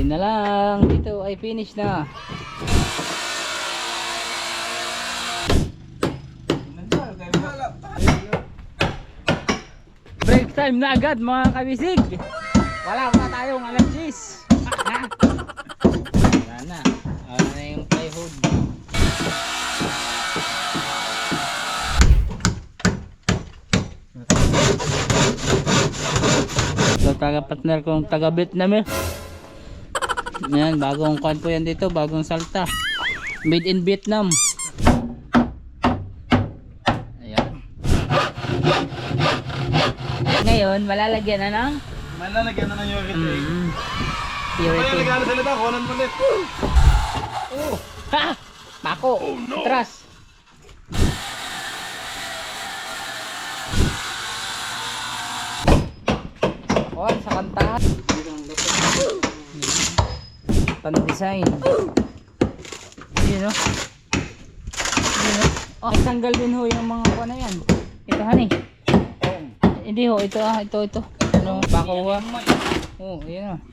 Hintayin na lang. Dito ay finish na. Break time na agad mga kabisig. Wala pa tayong alergies. Wala na. Wala na yung plywood. So taga-partner kong taga-Vietnam eh. Yan, bagong kwan po yan dito, bagong salta. Made in Vietnam. Ayan. Ngayon, malalagyan na ng? Malalagyan na ng urethane. Urethane. Malalagyan na salita, kunan mo ulit. Oh! Ha! Pako! Oh, no. Atras! Oh, sa kantahan. Pan-design. Yun o. Yun o. Oh, tanggal din ho yung mga kuha na yan. Ito honey. Hindi ho, ito ito. Ano, bako ho. Oh, yun o.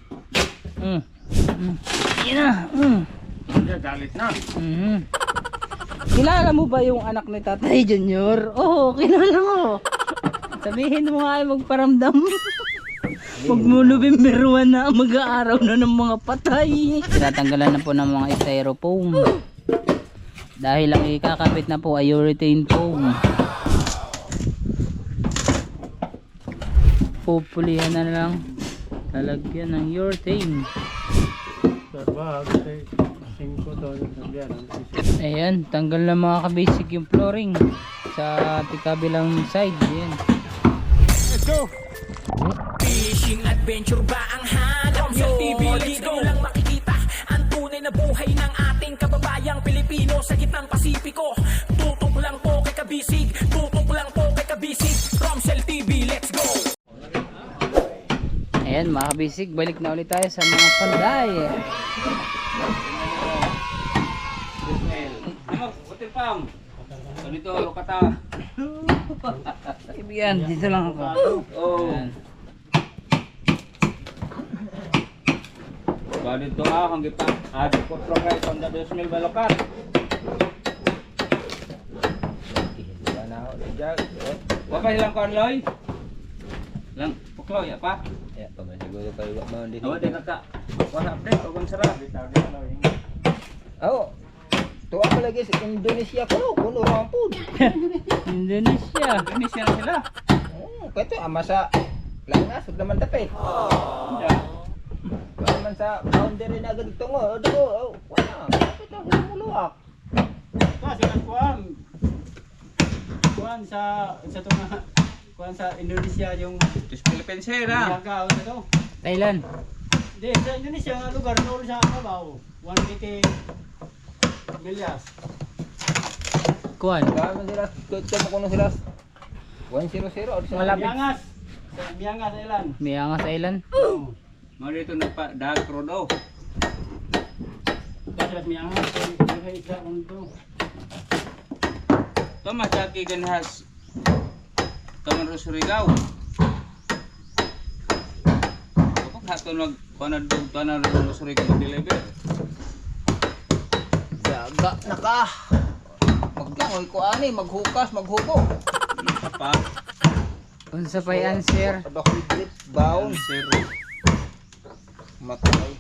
Yun na. Galit na. Kilala mo ba yung anak ni Tatay Junior? Oo, kilala ko. Sabihin mo nga ay magparamdam. Huwag mo November 1 na mag-aaraw na ng mga patay. Tinatanggalan na po ng mga styrofoam. Dahil ang ikakabit na po ay urethane foam. Pupulihan na lang. Lalagyan ng urethane. Ayan, tanggal na mga kabasic yung flooring sa kabilang side. Ayan. Let's go! Fishing adventure ba ang hanap nyo? TV, let's go! Lang makikita ang tunay na buhay ng ating kababayang Pilipino sa gitnang Pasipiko. Tutok lang po kay Kabisig, tutok lang po kay Kabisig. Romsel TV, let's go! Ayan mga kabisig, balik na ulit tayo sa mga panday. Pam. Dito lokata. Kaibigan, dito lang ako. Oh. Dito hang kita. Adi ko trongay tonda 2000 balokat. Wapa hilang kon loy? Lang puklo ya pa? Ya, paman siguro kayo wak mau din. Awa din ka. Wala update o sarap. Oh. Tuwa ka lagi sa Indonesia ko, kuno rampun. Indonesia. Indonesia na sila. Kato ama sa langas ug naman tapit. Wala man sa boundary na agad tungo. Oh, wala. Kapit ang lumuluwak. Kasi kuan sa tunga kuan sa Indonesia yung Philippines na. Yagaw na to. Thailand. Di sa Indonesia nga lugar doon sa Davao. 180 Bilyas. Kuan. Kamo sila, tutmo kuno sila. 100 or sa Malapit. Miangas. Sa Miangas Island. Miangas Island. Mao dito nagpa dag rodo. Kasi Miangas ay isa unto. Tama jaki ganhas. Taman Rosurigaw. Kapag hato nag panadug tanan Rosurigaw deliver. daga na ka. Maglangoy ko ani, maghukas, maghubo. Pa. Unsa pa answer? Ada hybrid baon, Zero. matay.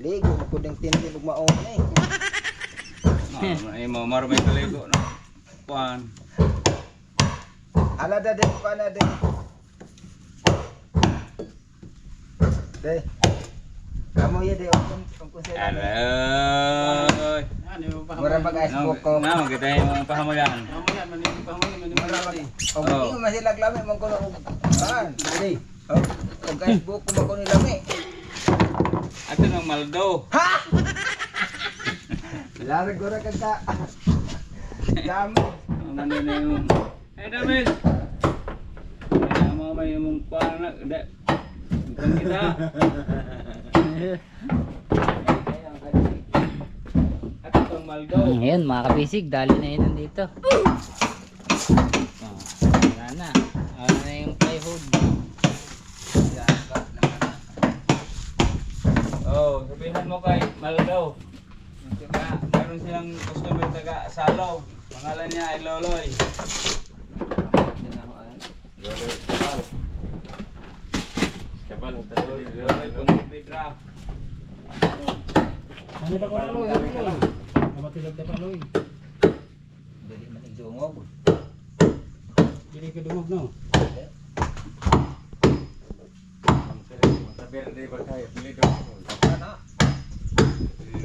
Ligo ko ding tindi ug mao ni. Ay mo maro may kaligo na. Kuan. Ala da din ko na din. Deh. Kamu ya deh om kusela. Aray. Mura mag-ice ko. Na magita yung pahamagan. Mura mag. Oh, hindi masih laglami man ko og kan. Dili. Oh, og ice book ko man ko nilami. Ato ng Maldo. Ha! Larag ko ra kanta. Dami. Ano na yung ay David. Ay mama yung kuan na. Bukan kita. Ato tong Maldo. Ngayon mga kabisig, dali na yun nandito. Wala na. Wala na yung plywood. Oh. sabihan mo kay Maldo. Meron silang customer taga Salo. Pangalan niya ay Loloy. Loloy Kapal. Kapal, Loloy Pumipidra. Ano ba ko Loy? Matilog na pa Loy. Dili man igdungog. Dili ka dumog no. Sabi na ba kayo? Pili ko. Ana.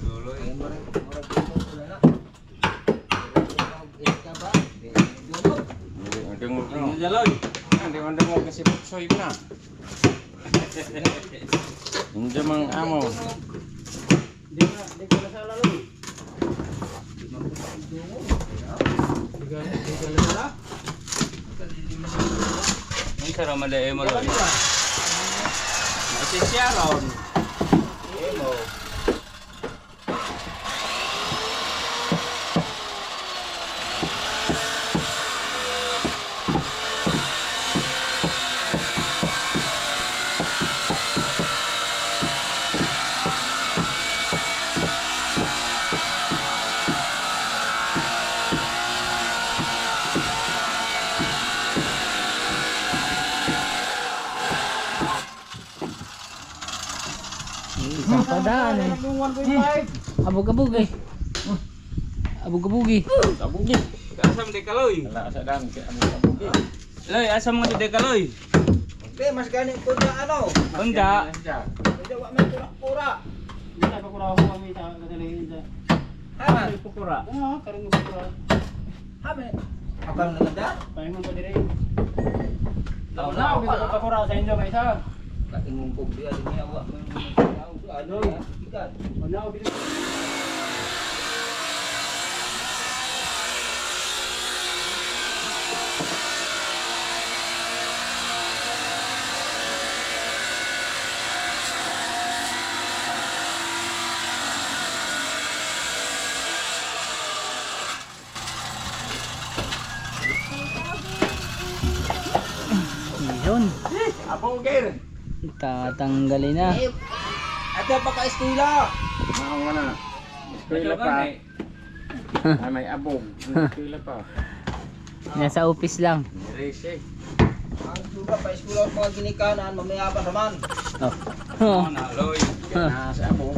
Loloy. Ay mo rin dungog na. Ika ba? Dungog. Dungog no. Loloy. Hindi man dungog kasi putsoy na. Hindi mang amo. Di ka nasala Loy. Di ka nasala? Ang sarap madai mo Loloy. Masisya ron. Emo. Isang padaan eh. Abog-abog eh. Abog-abog eh. Tabugi. Asam di Kaloy. Wala sa dam kay amo tabugi. Loy, asam mo di Kaloy. Hindi, mas ganing ko na ano. Bunda. Hindi, wak may pura-pura. Di ka pura ko kami sa kadalihin sa. Haman. Pukura. Ah, karong pura. Haman. Akal na ganda. Pahingon pa dire. Tao Na, na ako bisa ka pura sa inyo may isa. Katingumpog dia di niya wak may ano ya. Ikan. Wala ko bili. Yun. Abogir. Tatanggalin na. Ate pa ka estila. Mao nga na. Eskwela pa. Ay may abog. Eskwela pa. Nasa office lang. Rese. Ang suga pa eskwela mga ginikanan, mamaya pa naman. Oh. Oh. Na Loy. Kana sa abog.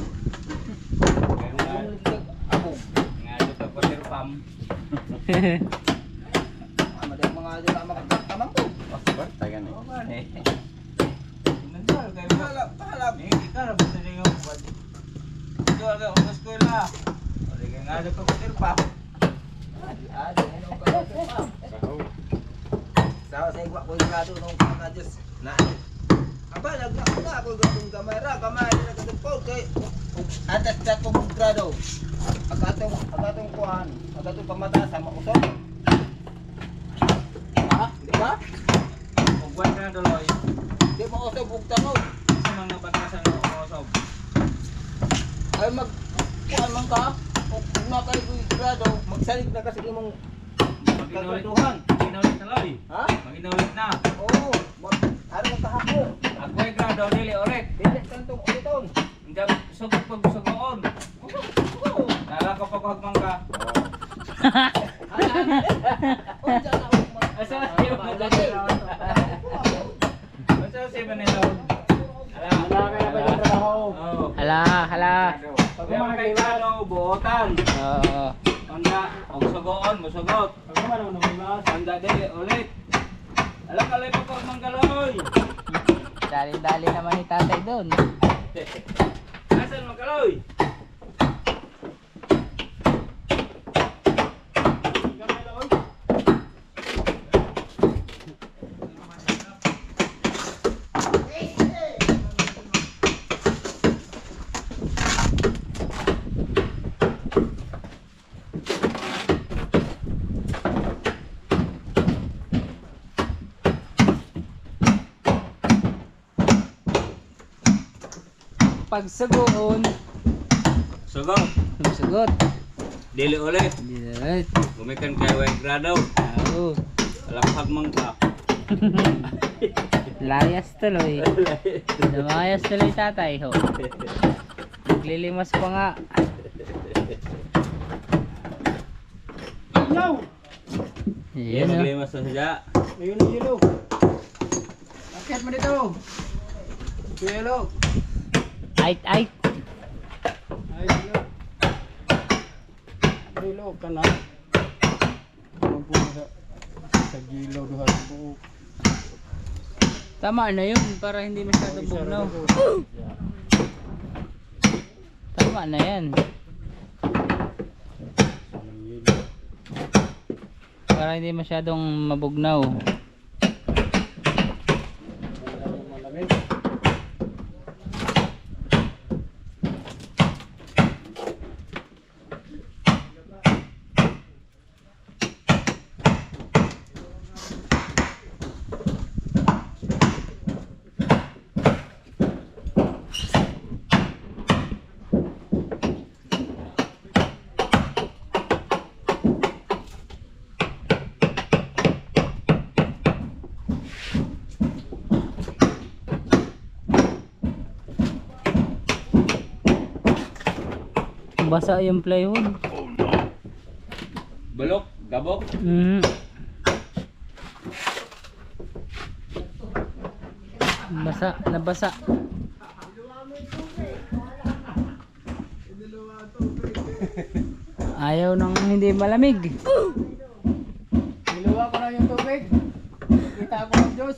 Abog. Nga ito pa pero pam. Amadang mga dila makakatamang ko. Basta gani. Nandal kay Pahala, pahala. Ni ikara ba sa yung buwan. Ito aga ang eskwela. Ori kay nga ito pa pero pam. Adi, ano ka pa? Bahaw. Sa igwa ko grado nung mga Diyos. Na. Aba, nagnak na ako gandong kamera. Kamera na kadupod kay atas sa kong grado. Agatong kuhan. Agatong pamata sa mausok. Ha? Di ba? Ugwan na Loy. Di mo usok ug tanong. Sa mga batasan mo usob. Ay kuhan man ka. Kung makay ko grado, magsalig na kasi imong kagwaduhan. Maginawit na Loy. Ha? Maginawit na. Oo. Ano ka kahapon? Ako ay grado dili oret. Dili kantong uliton. Hindi sugod pag sugoon. Oo. Nala ko pag hagmang ka. Unsa na ako Asa si Asa si Manilo? Wala ka na ba yung trabaho? Oh. Hala, hala. Pag Kaya mga kay ano buotan. Oo. Anda, og sugoon, musugot. Pag mga naman mas. Anda dili ulit. Alam ka lang pag manggaloy. Dali-dali naman ni tatay doon. Asan magkaloy? Pagsugoon. Sugot. Sugot. Dili ulit. Alright. Gumikan kay way grado. Oo. Alam hagmang ka. Layas tuloy. Lumayas tuloy tatay ho. Naglilimas pa nga. Ilaw! Yan o. Maglimas na siya. Ayun ang yellow. Akit mo dito. Yellow. Ait, ait. Ay, yellow. Yellow ka na. Magpunta sa gilaw duha sa buo. Tama na yun para hindi masyadong bugnaw. Tama na yan. Para hindi masyadong mabugnaw. Malamig. Basa yung plywood. Balok, gabok. Basa, nabasa. Ayaw nang hindi malamig. Niluwa ko na yung tubig. Kita ko ng Diyos.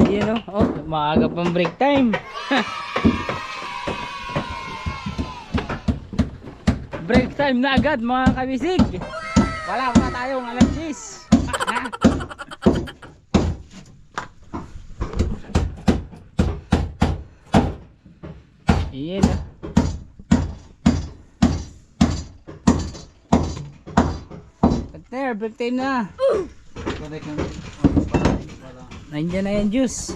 Ayun o. Oh, maaga pang break time. Break time na agad mga kabisig. Wala pa tayong alas 10. Iyan o. Partner, break time na. Nandiyan na yan juice.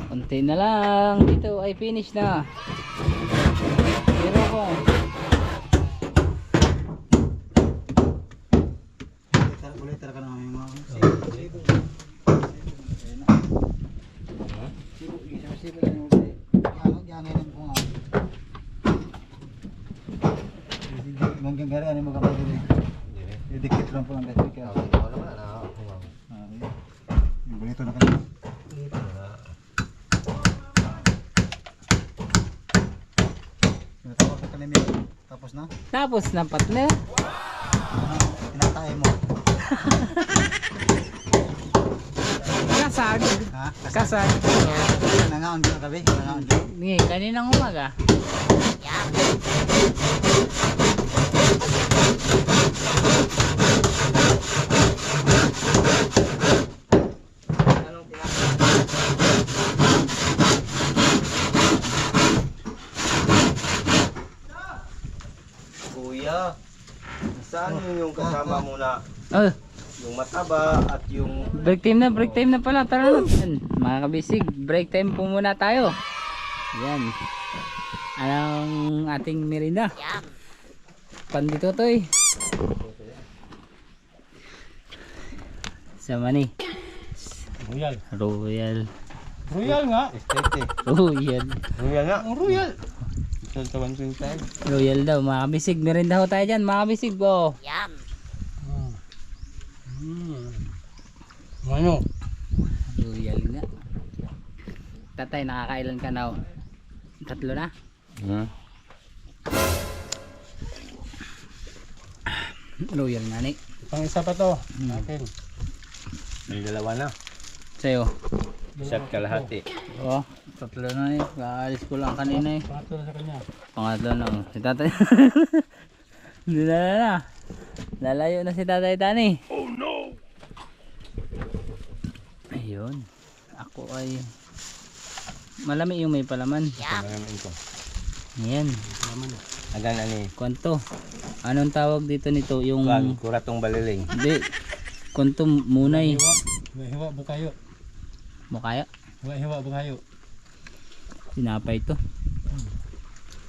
Konti na lang. Dito ay finish na. Pero ko. Kulitar ka na may mga. Mungkin gari ano mo kapag didikit lang po ang desk kaya. Ganito na kanina. Tapos na kanina. Tapos na? Tapos na partner. Tinatay mo. Kasag. Ha? Kasag. Nangaon dito gabi. Nangaon dito. Ngayon, kaninang umaga. Kuya, saan yun yung kasama mo na Oh, yung mataba at yung break time na pala. Tara na. Yan, mga kabisig, break time po muna tayo. Yan. Anong ating merinda? Panditotoy. Sama ni. Royal. Royal. Royal nga. Royal. Kuya nga. Ang royal. Royal daw. Mga kabisig, merinda ho tayo dyan. Mga kabisig po. Ano? Royal nga. Tatay, nakakailan ka na? 3 na? Royal nga ni. Pang isa pa to. Akin. May dalawa na. Sa'yo. Isa't kalahati. Oo. 3 na eh. Kaalis ko lang kanina eh. Pato na sa kanya. Pangatlo na. Oh. Si tatay. Dinala na. Lalayo na si tatay Tani. Oh no! Ayun. Ako ay malami yung may palaman. Malamin ko. Ayan. Agan ani. Kwanto. Anong tawag dito nito? Yung... Kuan, kuratong baliling. Hindi. Kwanto munay. Hiwa bukayo. Mukaya. Hiwa bukayo. Sinapay to.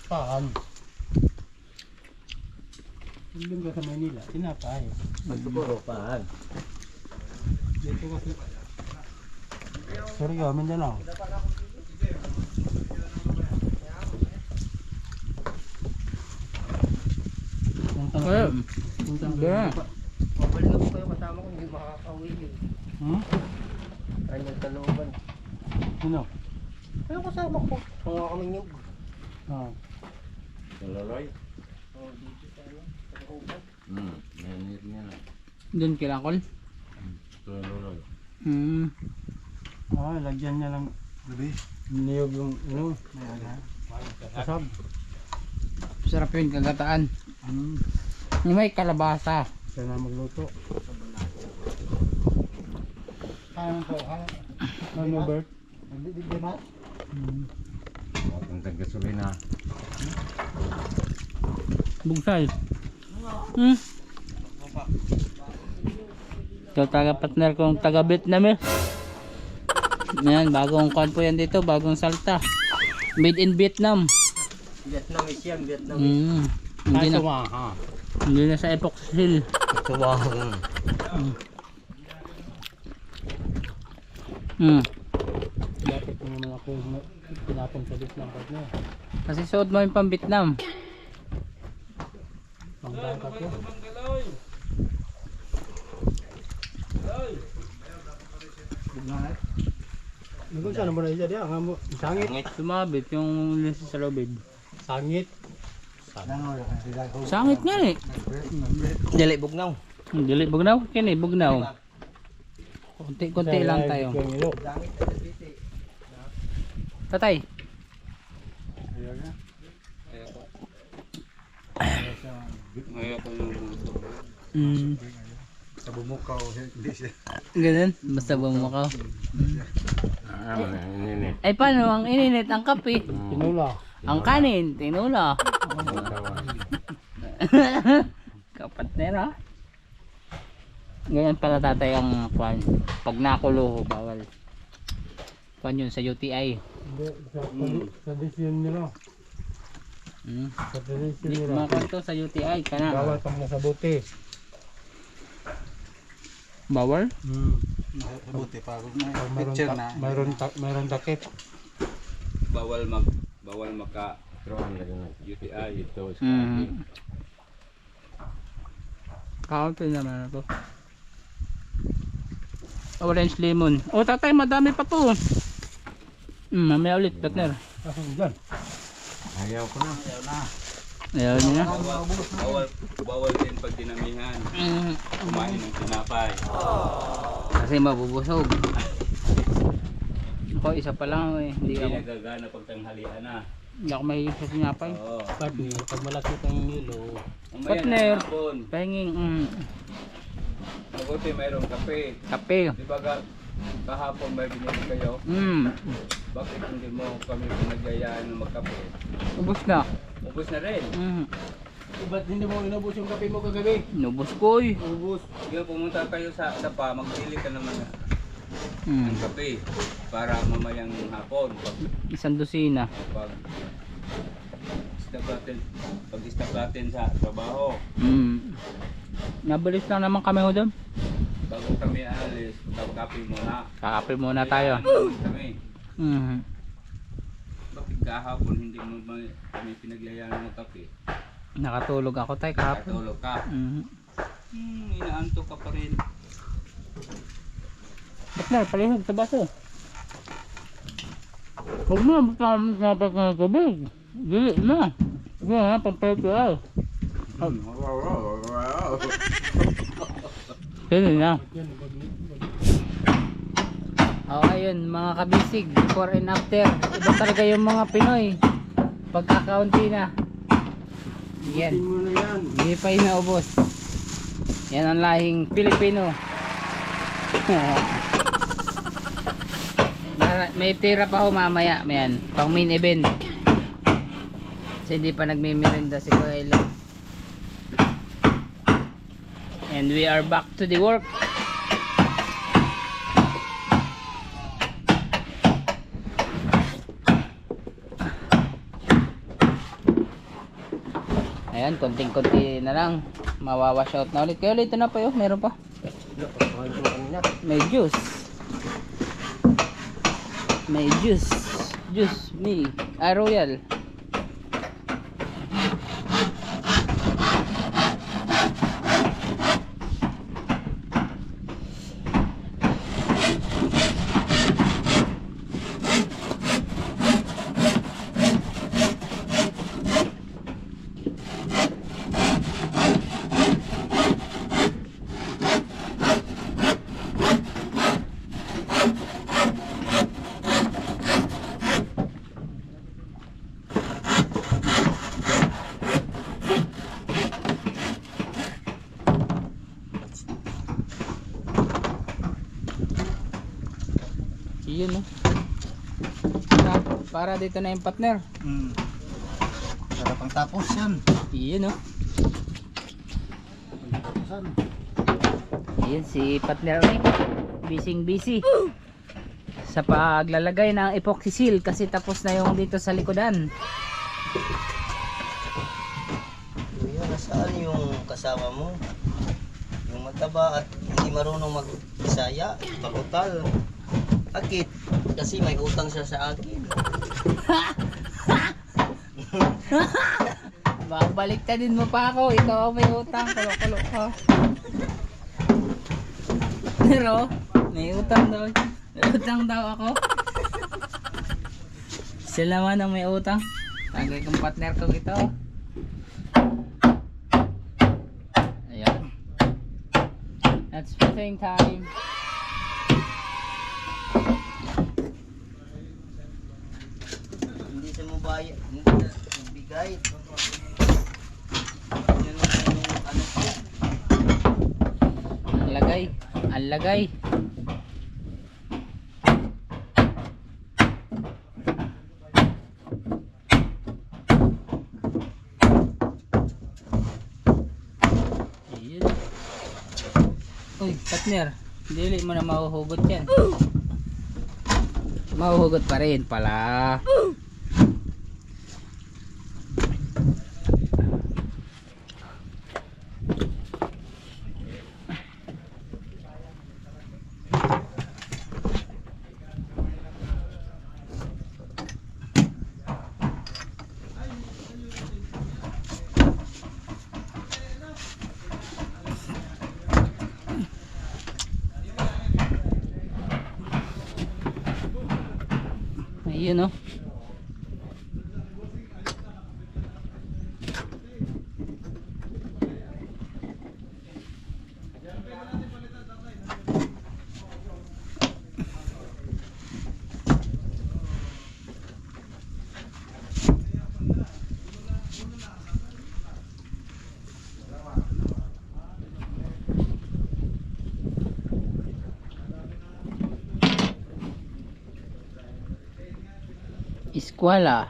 Paan. Hindi ka sa Manila. Tinapay. Magtuburo paan. Dito kasi. Sorry, Mindanao. Ayun. Yeah. Mabalik ako kayo kasama ko, hindi makakauwi yun. Hmm? Ay, nagkalooban. Sino? Ayun kasama ko. Kung nga kami nyug. Ah. Loloy. Oh, dito tayo. Sa looban. Nanit niya na. Doon kilakol. Loloy. Ah, lagyan niya lang. Gabi. Niyog yung ano. Kasab. Sarap yun, kagataan. Yung may kalabasa. Siya na magluto. Ano, Bert? Hindi na? Ang gasolina. Bugsay. Ito taga-partner kong taga-Vietnamese. Yan, bagong kwan po yan dito, bagong salta. Made in Vietnam. Vietnamese yan, Vietnam. Hindi na sa epoxy. Tuwahang. Dapat mo naman ako pinapon sa Vietnam partner. Kasi suot mo yung pang Vietnam. Ang bata ko. Nung saan mo na isa diya? Sangit. Sumabit yung lens sa lobid. Sangit. Sangit nga eh. Dili bugnaw. Dili bugnaw, kini bugnaw. Konti-konti lang tayo. Tatay. Ngayon ko yung luto. Sa bumukaw, hindi siya. Ganun, basta bumukaw. Ninit. Ay paano ang ininit ang kape? Pinula. Ang kanin, tinula. Kapatnera. Ganyan pala tatay ang kwan. Pag nakulo, bawal. Kwan yun sa UTI. Hindi, sa tradisyon nila. Sa tradisyon Di, nila. mga kwan to sa UTI ka na. Bawal pang nasa buti. Bawal? Buti pa ako. Mayroon takip. Bawal maka Troan lagi na. UTI. Ito. Kaunti naman ako. Orange lemon. Oh tatay, madami pa po. Mamaya ulit, partner. Diyan. Ayaw ko na. Ayaw niya. Bawal din pag dinamihan. Kumain ng tinapay. Kasi mabubusog. Ako isa pa lang eh. Hindi Hindi ako, nagagana pag tanghalian na. hindi ako mahilig sa sinapay. Oo. Partner, pag malaki kang nilo, Mamaya Partner. na hapon. Pahinging Mabuti mayroong kape. kape. Di ba kahapon may binili kayo? Bakit hindi mo kami pinagyayaan ng magkape? Ubus na. Ubus na rin. ba't hindi mo inubos yung kape mo kagabi? Nubos ko eh. Ubus. Yung pumunta kayo sa Dapa, magbili ka naman ng kape para mamayang hapon. Isang dosina. Pag stop natin sa trabaho. Nabalis lang naman kami ho doon. Bago kami alis, kape muna. Kakape muna tayo. Kami. Bakit kahapon hindi mo kami pinagyayaan ng kape? Nakatulog ako tayo kahapon. Katulog ka. Inaantok ka pa rin. Partner, palihog sa baso. Huwag mo, dapat na tubig. Dili na. Huwag mo ha, pampayot ay. Dili na. O ayun, mga kabisig, before and after. Iba talaga yung mga Pinoy. Pagkakaunti na. Yan. Hindi pa inaubos. Yan ang lahing Pilipino. May tira pa ho mamaya, mayan, pang main event. Kasi hindi pa nagmimirinda si Kuya. And we are back to the work. Ayan, konting-konti na lang. Mawawash out na ulit. Kaya ulit na po yun, meron pa. kanina. May juice. May juice. Juice me. Royal. Yun no. Para dito na yung partner. Para pang tapos yan. Yun no. Tapusan. Ayun si partner ni. Busy. Sa paglalagay ng epoxy seal kasi tapos na yung dito sa likodan. Kuya, nasaan yung kasama mo? Yung mataba at hindi marunong mag-Bisaya, pakutal. Akit, kasi may utang siya sa akin. Babaliktadin mo pa ako. Ikaw ang may utang. Kulo-kulo ka. Pero, may utang daw. May utang daw ako. Sila man ang may utang. Tagay kong partner ko ito. Ayan. That's fishing time. Hindi siya mabaya, hindi siya magbigay. Yun yung ano ko. Ang lagay. Ang lagay. Ayun. Uy, partner. Dili mo na mahuhugot yan. Mahuhugot pa rin pala. Ayun no. Eskwela.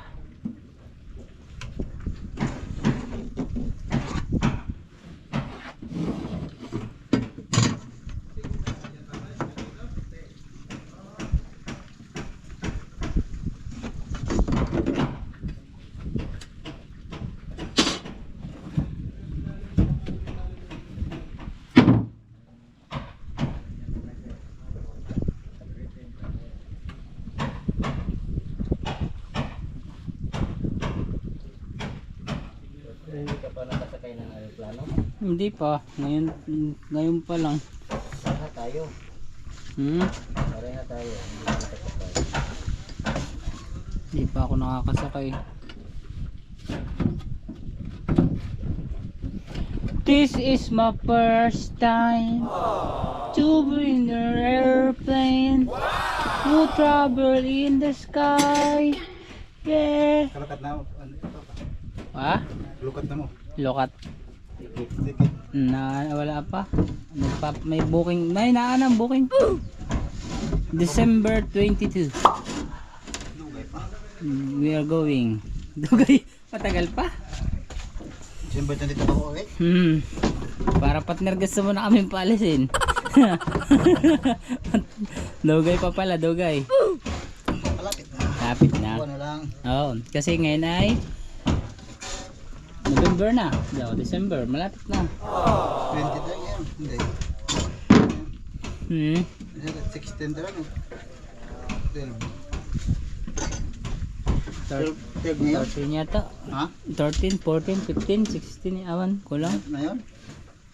Hindi ka pa nakasakay ng aeroplano? Hindi pa. Ngayon pa lang. Pareha tayo. Pareha tayo. Hindi ka nakasakay. Hindi pa ako nakakasakay. This is my first time to be in an airplane. To travel in the sky. Yeah. Kalukat na. Ano ito? Ha? Lukat na mo. Lokat. Tikit. Na wala pa. May booking. May naanang booking. December 22. We are going. Dugay. Matagal pa. December 22 pa ako eh. Para partner gusto mo na kami paalisin. Dugay pa pala, dugay. Malapit na. Lapit na. Buwan na lang. Oo, kasi ngayon ay November na. December, malapit na. 22 yan. Hindi. Hmm. 16 to ano? 13 12 yata. Ha? 13, 14, 15, 16, awan, kulang. Na yun?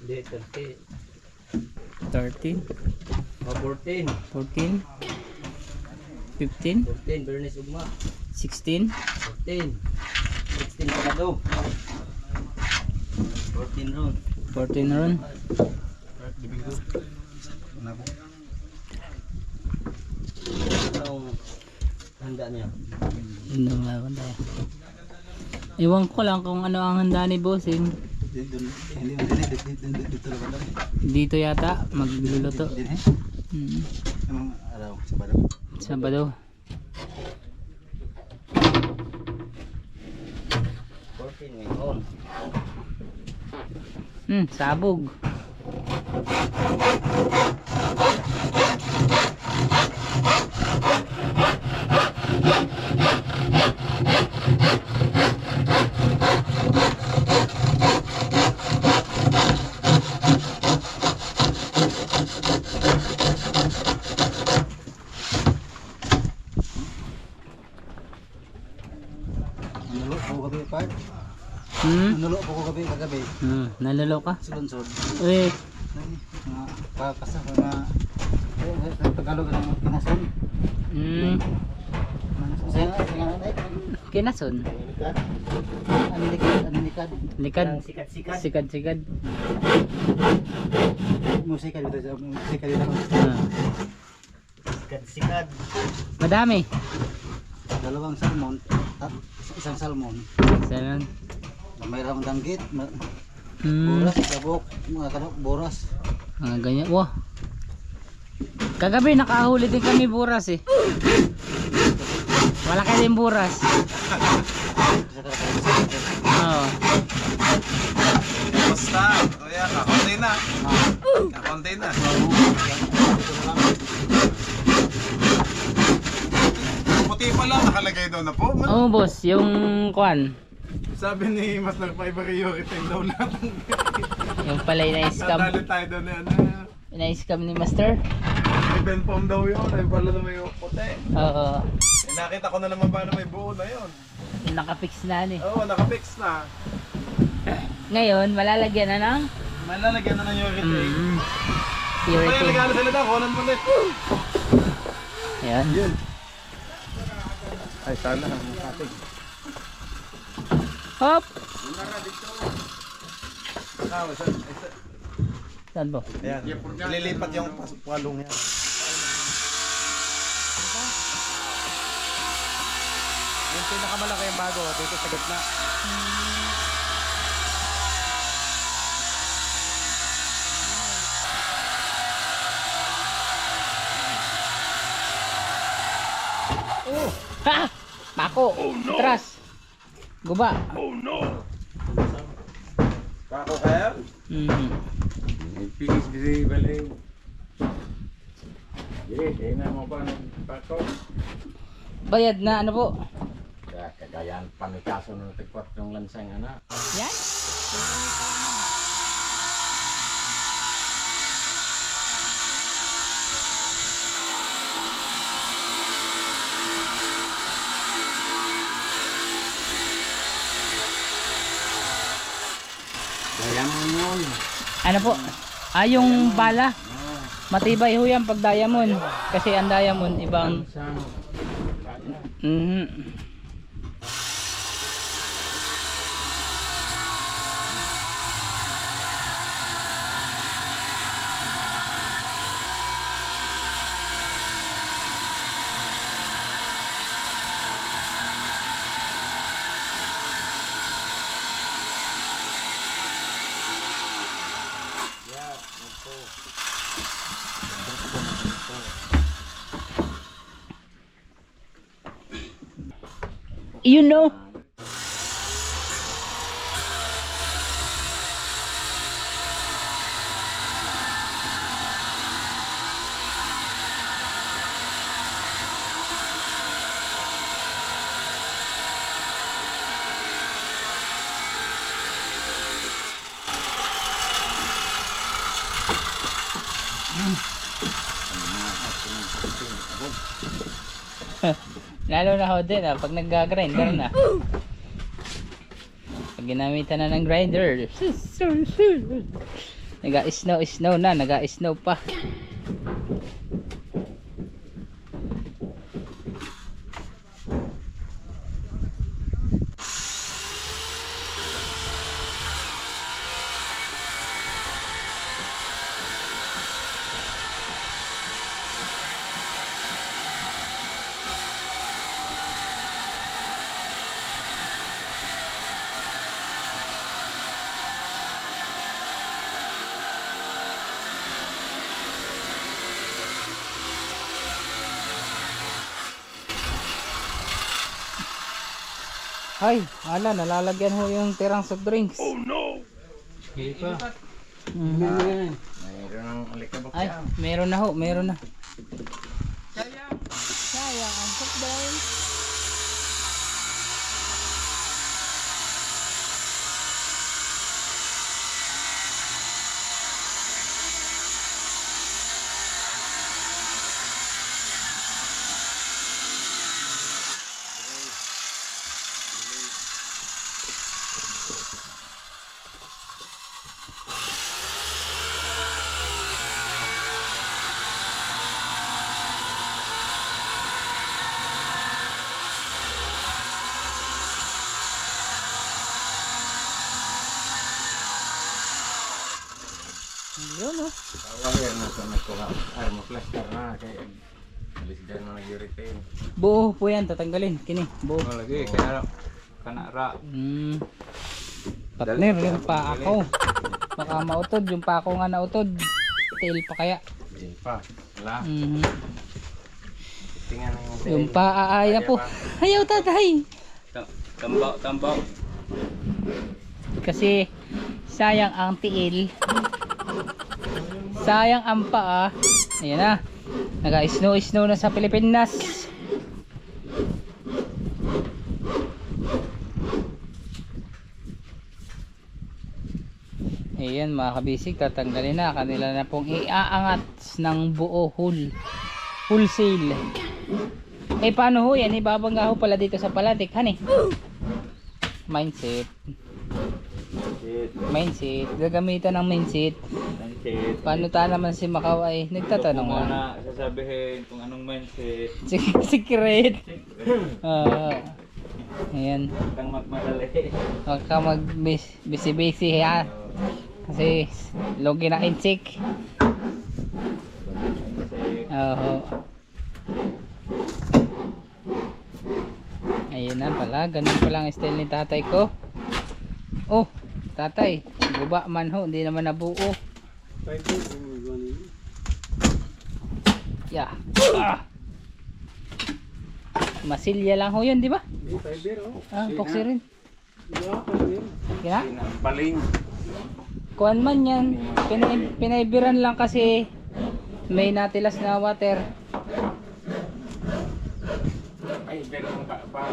Hindi, 30. 13, O, 14. 14, 15, 14, Bernice Ugma. 16, 14. 16 pala daw. 14 ron. 14 ron. Ano po? Anong handa niya? Ano nga ba tayo? Iwan ko lang kung ano ang handa ni Bossing. Dito lang ba? Dito yata, magluluto. Din eh? Hmm. Anong araw? Sabado? Sabado. 14 ngayon. Sabog. Nanulo po gabi pa. Nanulo po gabi kagabi. Nalalo ka? Sulunsod. Eh, Mga kakasa mga Tagalog ng kinason. Saya nga kinason. Anikad. Likad. Sikat-sikat. Sikad-sikad. Musika dito sa musika dito. Sikat-sikat. Madami. Dalawang salmon at isang salmon. Salon. May ramang danggit, Hmm. boras, sabok, mga kanok, boras. Mga ganyan. Wah. Kagabi nakahuli din kami buras eh. Malaki din buras. Oo. Basta, kuya, kakonti na. Kakonti na. Puti pala, nakalagay daw na po. Oo boss, yung kwan. Sabi ni Mas nagpa-priority daw lahat. Yung pala ina-scam. Nadali tayo daw na ano. Ina-scam ni Master. May Ben Pom daw yun. Ay pala na may puti. Oo. Eh, nakita ko na naman ba na may buo na yun. Nakafix na ni. Oo, nakapix na. Ngayon, malalagyan na ng Malalagyan na ng urethane. Kaya purity. nagano sila daw, kunan mo ulit. Ayan. Ay, sana. Masatig. Hop! Isa. Saan po? Ayan. Ililipat yung palong yan. Yung pinakamalaki yung bago, dito sa gitna. Ha! Pako! Atras! Guba! Kako kaya? Ipigis bisa balik. Jadi, kaya mo pa ng pako. Bayad na ano po? Kaya kagayaan pamikaso ng tikwat yung lansang anak. Yan? Kaya mo yun. Ano po? Yung bala. Matibay ho yan pag diamond. Kasi ang diamond ibang... Lansang. Mhm. You know. Lalo na ho din pag nag-grinder na. Pag ginamitan na ng grinder. Naga-snow na, naga-snow pa. Ay, ala, nalalagyan ho yung tirang soft drinks. Oh no! Hindi pa. Mhm. Mayroon ng alikabok Ay, yan. meron na ho, meron na. Sayang ang soft drinks. Yun oh. Awahir na sa nagkuha. Ay, mo-plaster na. Kaya alis dyan na nag-urethane. Buo po yan, tatanggalin. Kini, buo. Oh, lagi kaya kanara. Partner, yung pa ako. Baka mautod, yung pa ako nga nautod. Tail pa kaya. Hindi pa. Wala. Tingnan na yung Yung pa aaya po. Ayaw tatay. Tambaw. Kasi sayang ang tiil. Sayang ang paa. Ayan na. Naga-snow na sa Pilipinas. Ayan mga kabisig, tatanggalin na. Kanila na pong iaangat ng buo wholesale. Eh paano ho yan? Ibabangga ho pala dito sa palatik. Hani? Mindset. Gagamitan ng mindset. Paano ta naman si Macau ay nagtatanong Huwag mo lang. na sasabihin kung anong mindset. Secret. Ayan. Kang magmadali. Huwag ka mag-busy ha. Kasi logi na insik. Oo. Ayun na pala. Ganun pala ang style ni tatay ko. Oh, tatay. Guba man ho. Hindi naman nabuo. Yeah. Masilya lang ho yun, di ba? Ah, poksi rin. Kina? Baling. Kuan man yan. Pinaibiran lang kasi may natilas na water. Ay, pero pa.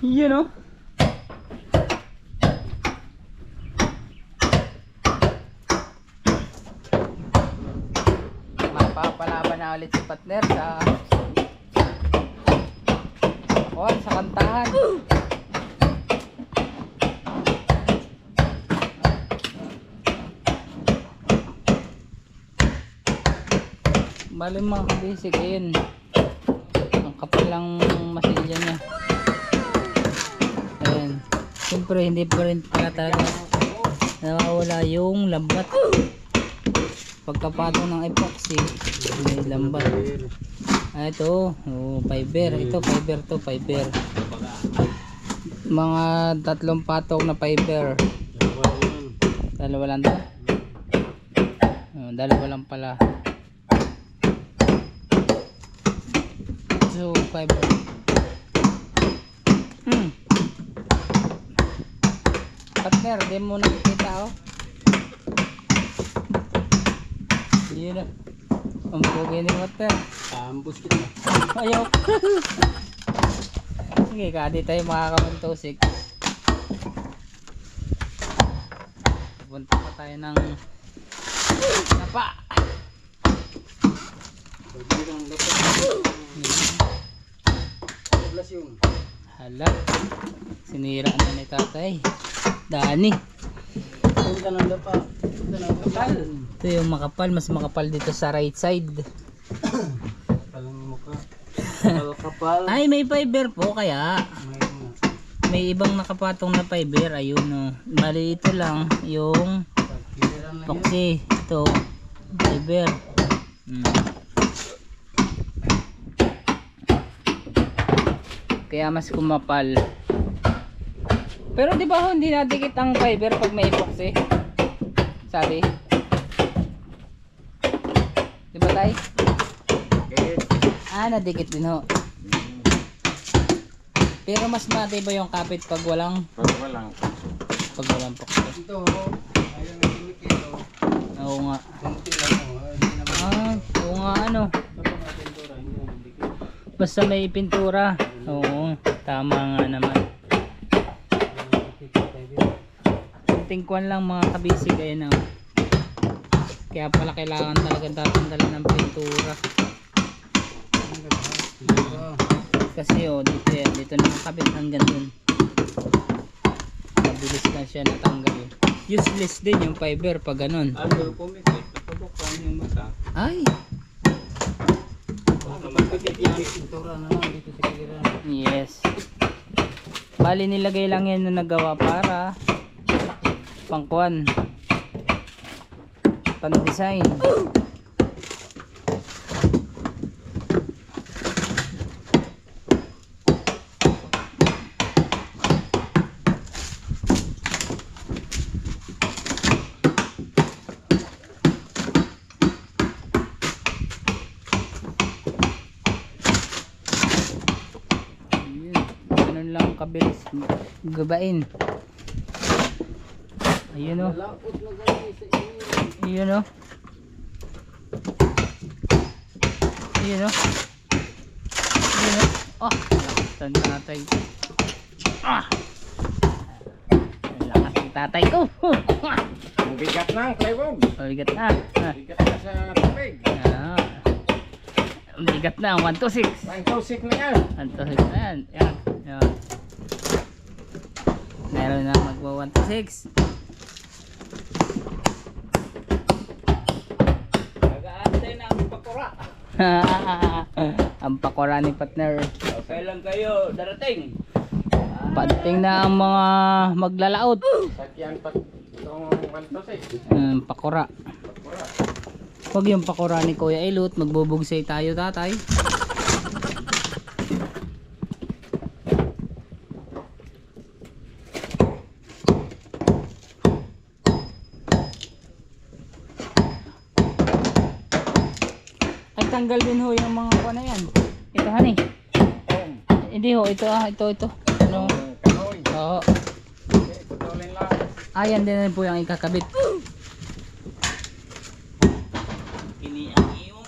You know? Mapapalaban na ulit si partner sa sa kantahan. Bali mga kabisig, ayun. Ang kapal lang masilya niya. Ayan. Siyempre hindi pa rin pala talaga nawawala yung lambat. Pagkapatong ng epoxy, may lambat. Ah, ito, fiber. Ito fiber. Mga 3 patong na fiber. Dalawa lang to. Dalawa lang pala. So, fiber. Partner, di mo nakikita oh. Yun na. Ang pogi ni partner. Ambus kita. Ayaw. Sige, kadi tayo makakamantusik. Punta pa tayo ng sapa. Hala. Sinira na ni tatay. Dani. Ito yung makapal. Mas makapal dito sa right side. Ay, may fiber po kaya. May ibang nakapatong na fiber. Ayun o. Bali ito lang. Yung epoxy. Ito. Fiber. Kaya mas kumapal. Pero di ba hindi nadikit ang fiber pag may epoxy? Sabi? Di ba tay? Ah, nadikit din ho. Pero mas matibay yung kapit pag walang epoxy. Ito, ayun ang kinikito. Oo nga. Kunti lang mo. Hindi naman. Ah, oo nga ano. Basta may pintura. Oo, tama nga naman. Kunting kwan lang mga kabisig ayun oh. Kaya pala kailangan talagang tatanggalan ng pintura. Kasi oh, dito yan, dito nakakabit hanggang dun. Mabilis na siya natanggal. Useless din yung fiber pag ganun. Ano pumikit, napabukan yung mata. Ay! Pintura na lang dito sa kiliran. Yes. Bali nilagay lang yan na nagawa para pangkuan. Pan-design. Kabilis gabain. Ayun o. Ayun o. Ayun o. Ayun o. Oh, saan tatay? Ah! Lakas ng tatay ko. Ang bigat ng plywood. Bigat na. Bigat na sa tubig. Bigat na. 1 to 6. 1 to 6 na yan. 1 to 6 na yan. Yan. Yan. Meron na magwa 1 to 6. Nag-aantay na ang pakura. Ang pakura ni partner. Kailan kayo darating? Pating na ang mga maglalaot. Sakyan pa itong 1 to 6. Pakura. Huwag yung pakura ni Kuya Elot. Magbubugsay tayo tatay. Ay tanggal din ho yung mga kuha na yan. Ito honey. Hindi ho. Ito ito. Ano? Kanoy. Oo. Putulin lang. Ayan din po yung ikakabit. Iniangi mo.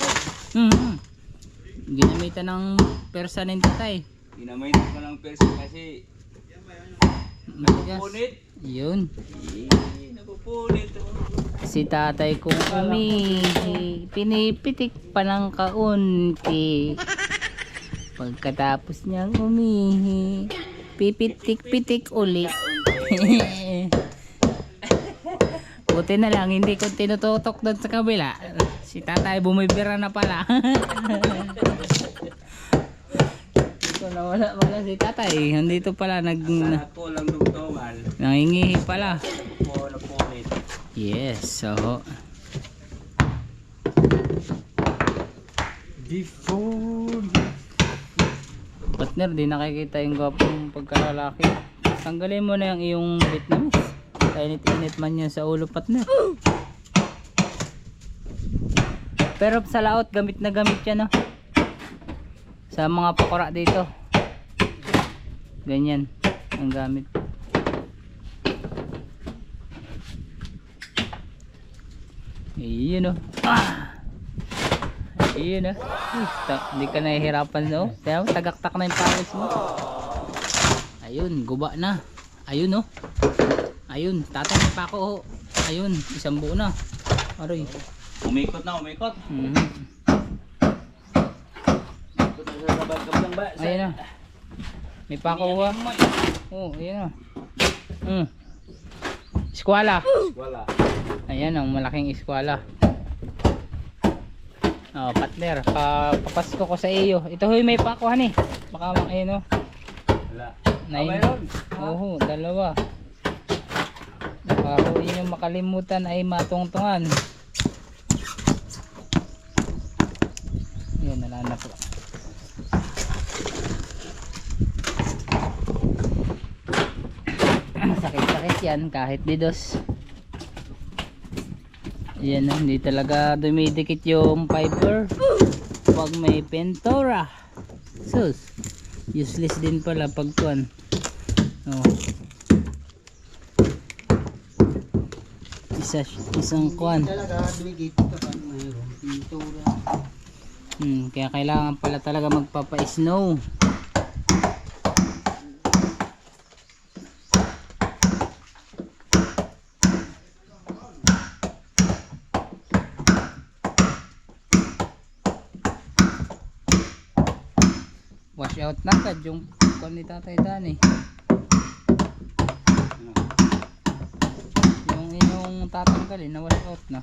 Ginamitan ng persa ng tatay. Ginamay ko ng persa kasi Matigas. napupunit. Yun. Napupunit. Si tatay kong umihi, pinipitik pa ng kaunti. Pagkatapos niyang umihi, pipitik-pitik uli. Buti na lang, hindi ko tinututok doon sa kabila. Si tatay bumibira na pala. Ito na wala si tatay. Nandito pala Ako lang dugtungan. nangingihi pala. Mo napunit. Yes, so partner, di nakikita yung gwapong pagkalalaki. Tanggalin mo na yung iyong Vietnamese. Kainit-init man yan sa ulo, partner. Pero sa laot, gamit na gamit yan, no? Sa mga pakura dito. Ganyan ang gamit. Iyon oh. Iyon oh. Hindi ka nahihirapan no. Kaya tagaktak na yung pawis mo. Ayun, guba na. Ayun oh. Ayun, tatay may pako oh. Ayun, isang buo na. Aray. Umikot na, umikot. Ikot na sa kabang ba? Ayun na. May pako ha. Oh, ayun na. Eskwala. Wala. Ayan ang malaking eskwala. Oh, partner, papasko ko sa iyo. Ito hoy may pakuhan eh. Baka ayun oh. Wala. Mayroon. Oo, dalawa. Baka ho inyong makalimutan ay matungtungan. Ayun, nalana po. Sakit-sakit yan kahit didos. Yan, hindi talaga dumidikit yung fiber pag may pentora. Sus, useless din pala pag kuwan. Oh. Isang kuwan. Talaga dumigit kapag mayroong pintura. Kaya kailangan pala talaga magpapa-snow. Wash out na agad yung kuwan ni Tatay Dani. Yung inyong tatanggalin na wash out na.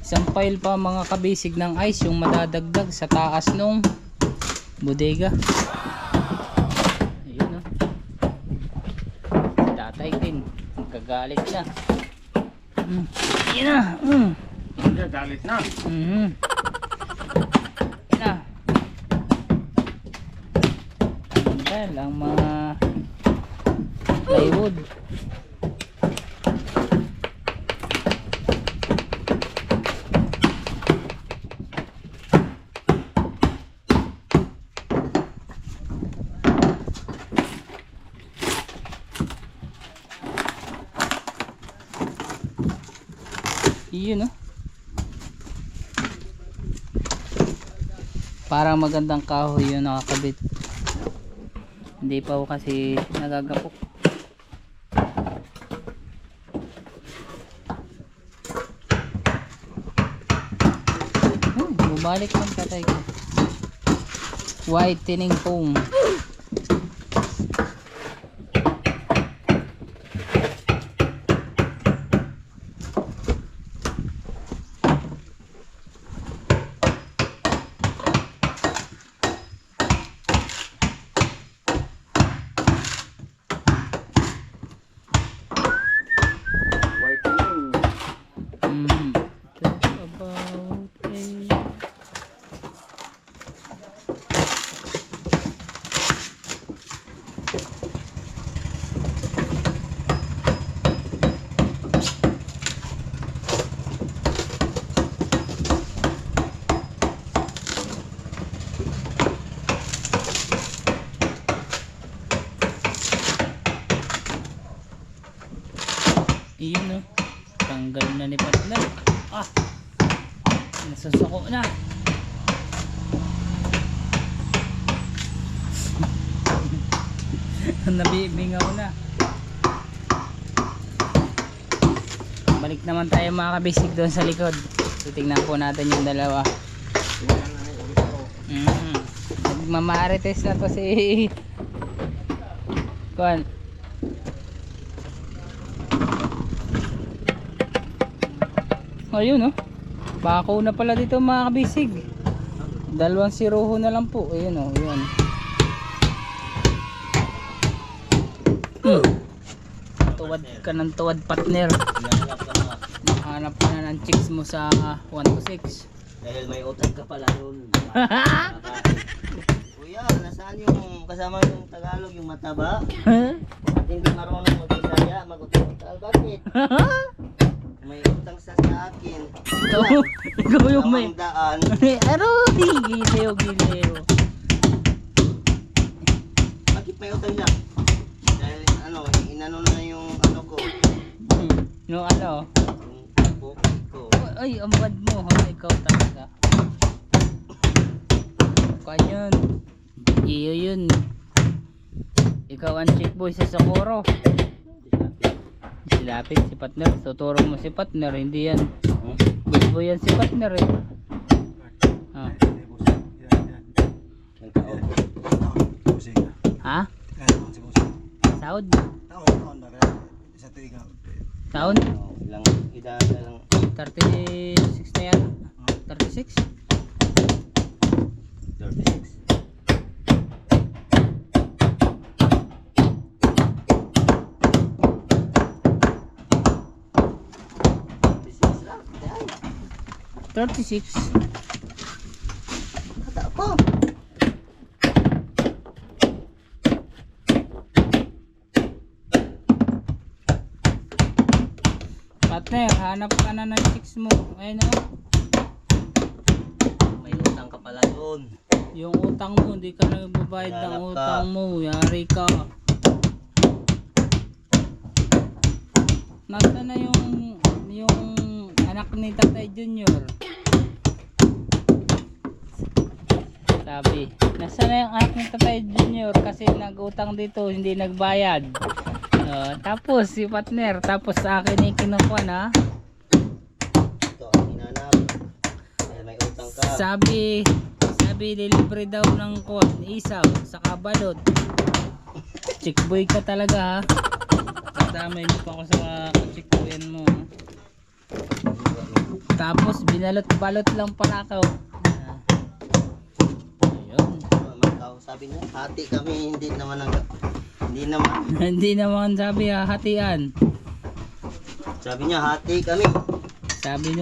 Isang pile pa mga kabisig ng ice yung madadagdag sa taas nung bodega. Ayun o. Tatay din. Magkagalit na. Ayun na. Galit na. Ayun na. Tanggal ang mga plywood. Yun no. Parang magandang kahoy yun nakakabit. Hindi pa ako kasi nagagapok. Bumalik lang Tatay ko. Whitening foam. Whitening. Talk about a... Iyon no. Tanggal na ni partner. Nasusuko na. Nabibingaw na. Balik naman tayo mga kabisig doon sa likod. Titingnan po natin yung dalawa. Nagmamarites na to si Kuan. Ayun no. Bako na pala dito mga kabisig. 2 siroho na lang po. Ayun o. Ayun. Tuwad ka ng tuwad partner. Nakahanap ka na ng chicks mo sa 1 to 6. Dahil may utang ka pala yun. Kuya, nasaan yung kasama yung Tagalog, yung mataba? At hindi marunong mag-isaya, mag-utang. Bakit? May utang sa akin. Ikaw yung may... Daan. Aroy! Gileo. Bakit may utang niya? Dahil ano, inano na yung ano ko. No ano? Yung bukid ko. Ay, ang bad mo. Ikaw talaga. Kaya yun. Iyo yun. Ikaw ang chick boy sa Socorro. Silapit si partner. Tuturo mo si partner. Hindi yan. Good boy yan si partner eh. Ah. Ha? Sound? Sound? Ilang edad na lang. 36 na yan. 36? 36. Lang. 36. Kata ko. Partner, hanap ka na ng chicks mo. Ayun o. May utang ka pala doon. Yung utang mo, hindi ka nagbabayad ng Hanap ka. utang mo. Yari ka. Nasaan na yung anak ni Tatay Junior? Sabi, nasaan na yung anak ni Tatay Junior? Kasi nag-utang dito, hindi nagbayad. Tapos si partner, tapos sa akin kinukuha na. Ito ang hinanap. Dahil may utang ka. Sabi lilibre daw ng isaw sa kabalot. Chick boy ka talaga ha. Damay mo pa ako sa chick boyan mo. Tapos binalot-balot lang pala ako. Ayun. Sabi niya, hati kami, hindi naman Hindi naman sabi ha, hatian. sabi niya, hati kami. Sabi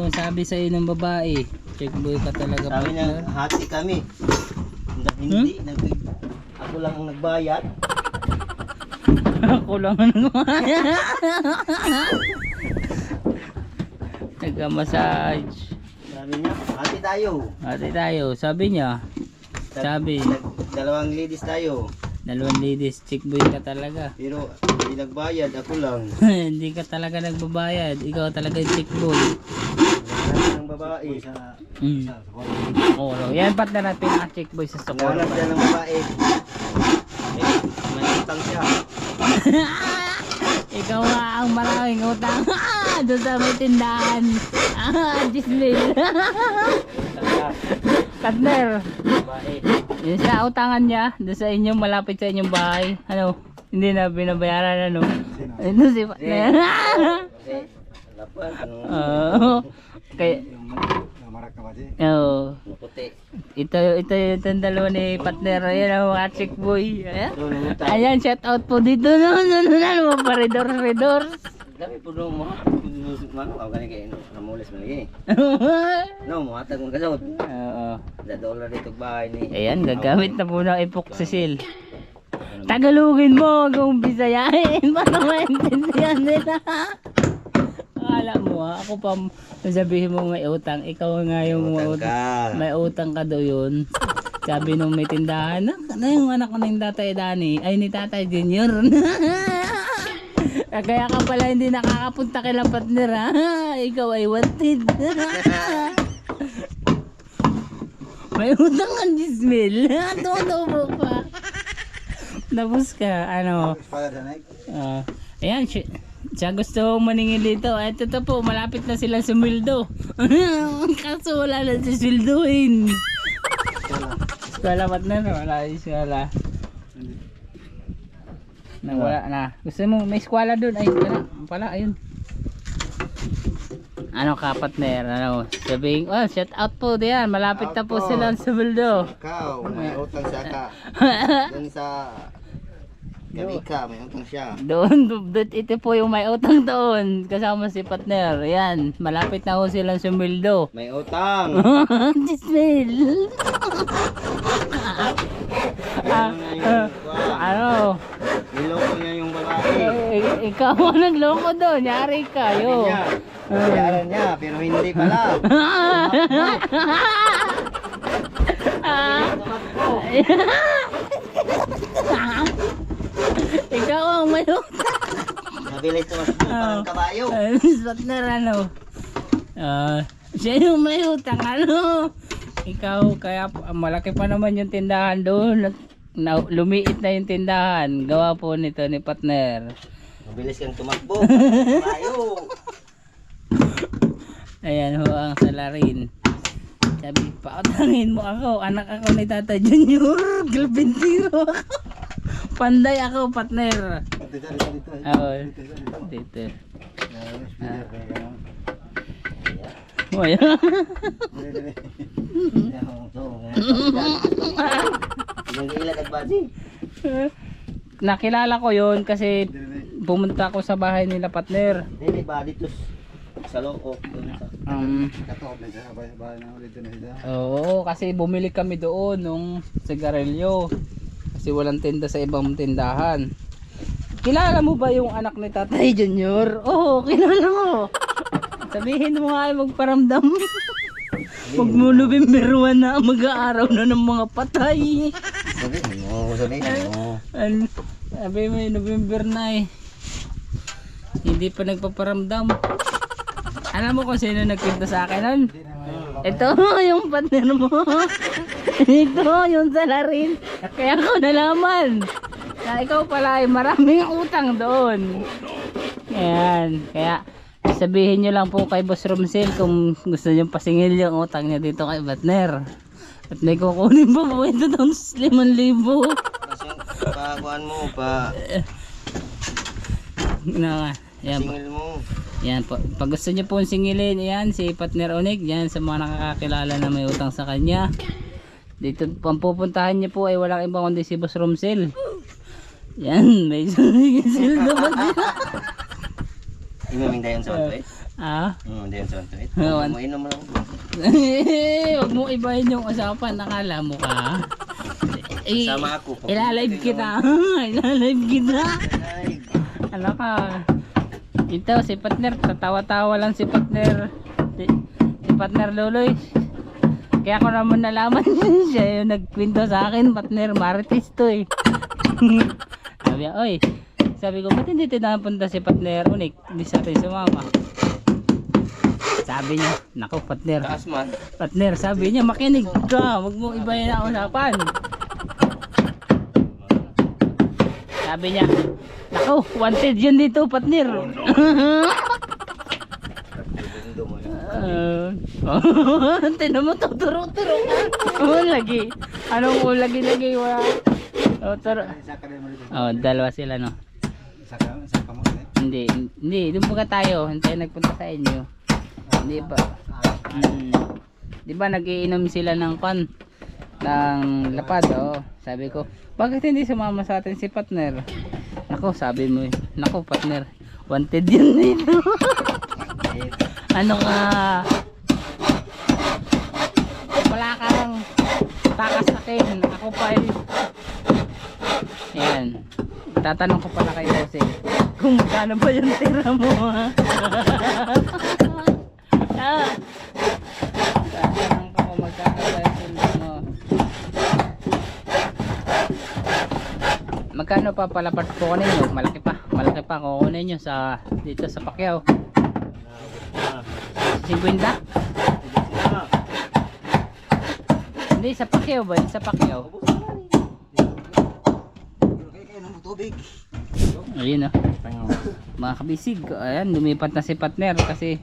sa iyo ng babae, chick boy ka talaga Sabi niya, partner. hati kami. Hindi, ako lang ang nagbayad. Ako lang ang nagbayad. Nagka-massage. Sabi niya, hati tayo. Hati tayo, sabi niya. Sabi, Dalawang ladies tayo. dalawang ladies, chick boy ka talaga. Pero hindi nagbayad, ako lang. Hindi ka talaga nagbabayad. Ikaw talaga yung chick boy. Hanap ng babae. Oo, yan partner natin ang chick boy sa Socorro. Hanap siya ng babae. May utang siya. Ikaw nga ang maraming utang. Doon sa may tindahan. Gismil. Partner. Yung sa utangan niya, doon sa inyong malapit sa inyong bahay. Ano? Hindi na binabayaran ano? Ano si partner? Lapan, Oo. Kaya, oo. puti. Ito yung dalawa ni partner. Ayan ang mga chick boy. Ayan, shout out po dito. Mga paridor. Dami po nung mga ako ganyan kayo, namulis mo lagi. No, muhatag mo kasot. Oo. $1 dito bahay ni. Ayan, gagamit na po ng epoxysil. Tagalogin mo kung Bisayahin para maintindihan nila. Akala mo ha, ako pa sabihin mo may utang. Ikaw nga yung may utang ka doon. Sabi nung may tindahan, ano yung anak ko ng Tatay Dani? Ay ni Tatay Junior. Kaya ka pala hindi nakakapunta kailang partner ha. Ikaw ay wanted. May utang ang Gismil. Todo mo pa. Tapos ka, ano. Ayan, siya gusto maningil dito. Ito to po, malapit na sila sumildo. Kaso wala na sisilduhin. Eskwela partner, wala yung eskwela. Wala na. Gusto mo, may eskwela dun. Ay, pala, ayun. Ano ka partner, ano, sabihin, oh, shout out po diyan, malapit na po sila sa Buldo. Ikaw, may utang siya ka. Doon sa Gabika, may utang siya. Doon, ito po yung may utang doon, kasama si partner, yan, malapit na po silang sumildo. May utang. Gismil. Ano? Niloko niya yung babae. Ikaw ang nagloko doon, yari ka, yo. Bayaran niya, pero hindi pala. Ikaw ang may utang. Mabilis tumakbo, parang kabayo. Partner, ano? Siya yung may utang, ano? Ikaw, kaya malaki pa naman yung tindahan doon. Lumiit na yung tindahan. Gawa po nito ni partner. Mabilis kang tumakbo, parang kabayo. Ayan ho ang salarin. Sabi, pautangin mo ako. Anak ako ni Tata Junior. Galbintiro ako. Panday ako, partner. Dito. Oo, dito. Oh, ayan. Yung ilan nagbati. Nakilala ko yon kasi pumunta ako sa bahay nila, partner. Hindi ba dito sa loob. Katop na siya, bahay na ulit na siya. Oo, kasi bumili kami doon nung sigarilyo. Kasi walang tinda sa ibang tindahan. Kilala mo ba yung anak ni Tatay Junior? Oo, kilala ko. Sabihin mo nga ay magparamdam. Huwag mo November 1 na mag-aaraw na ng mga patay. Sabihin mo. Sabi mo yung November na eh. Hindi pa nagpaparamdam. Alam mo kung sino nagkwento sa akin nun? Ito yung partner mo. Ito yung salarin. Kaya ko nalaman na ikaw pala ay maraming utang doon. Ayan. Kaya sabihin nyo lang po kay Boss Romsel kung gusto nyo pasingil yung utang niya dito kay partner. At may kukunin po po ito doon 5,000. Kasi pakuan mo pa. Yan po. Singil mo. Yan po. Pag gusto nyo po singilin, yan si partner Onig. Yan sa mga nakakakilala na may utang sa kanya. Dito pampupuntahan niya po ay walang iba kundi si Boss Romsel. Yan, may singil naman din. Imaming dayon sa 1 Ah? Dayon sa 1 Awan. Mo inom mo lang. Wag mo ibahin yung usapan, nakala mo ka. Sama ako. Ilalive kita. Ilalive kita. Ano ka? Ito si partner, tatawa-tawa lang si partner. Si partner Loloy. Kaya ko naman nalaman siya yung nagkwento sa akin, partner Marites to eh. Sabi, oy. Sabi ko, ba't hindi tinapunta si partner Unik? Hindi sa atin sumama. Sabi niya, naku partner. Taas man. Partner, sabi niya, makinig ka. Huwag mong ibahin ang usapan. Sabi niya, naku, wanted yun dito, partner. Tinan mo, tuturo-turo ka. Lagi. Anong lagi-lagi? Wala. Dalawa sila, no? Saka mo ulit. Hindi, doon pa tayo. Hintayin nagpunta sa inyo. Hindi ba? Di ba nagiinom sila ng pan? Ng lapad, oh. Sabi ko, bakit hindi sumama sa atin si partner? Nako, sabi mo, nako partner, wanted yun dito. Ano ka? Wala kang takas sa akin. Ako pa eh. Yan. Tatanong ko pala kay Jose kung magkano ba yung tira mo, ha? Tatanong ko kung magkano ba yung tira mo. Magkano pa pala kukunin nyo? Malaki pa kukunin nyo sa dito sa Pacquiao. 50? Hindi, sa Pacquiao ba? Sa Pacquiao. Ayun, oh. Mga kabisig, ayan, lumipat na si partner kasi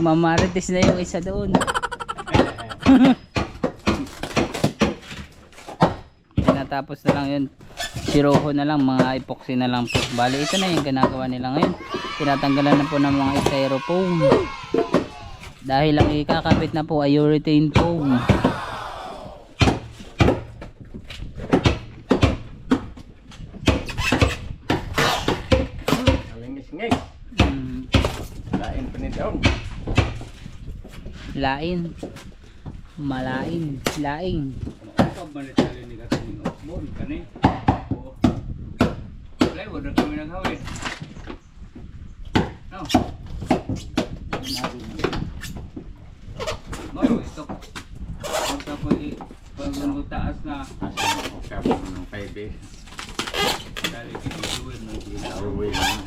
mamarites na yung isa doon. Tinatapos na lang yun, siroho na lang, mga epoxy na lang po. Bali, ito na yung ginagawa nila ngayon. Tinatanggalan na po ng mga styrofoam dahil ang ikakabit na po ay urethane foam. Lain, malain, laing. Ikaw ba nitali ni Katining Osmon? Kani? Oo. Wala, wala kami naghawin. No. Moyo, ito. Pag taas na. Kapag ng 5 days. Dali, kikiluin mo. Uwi lang.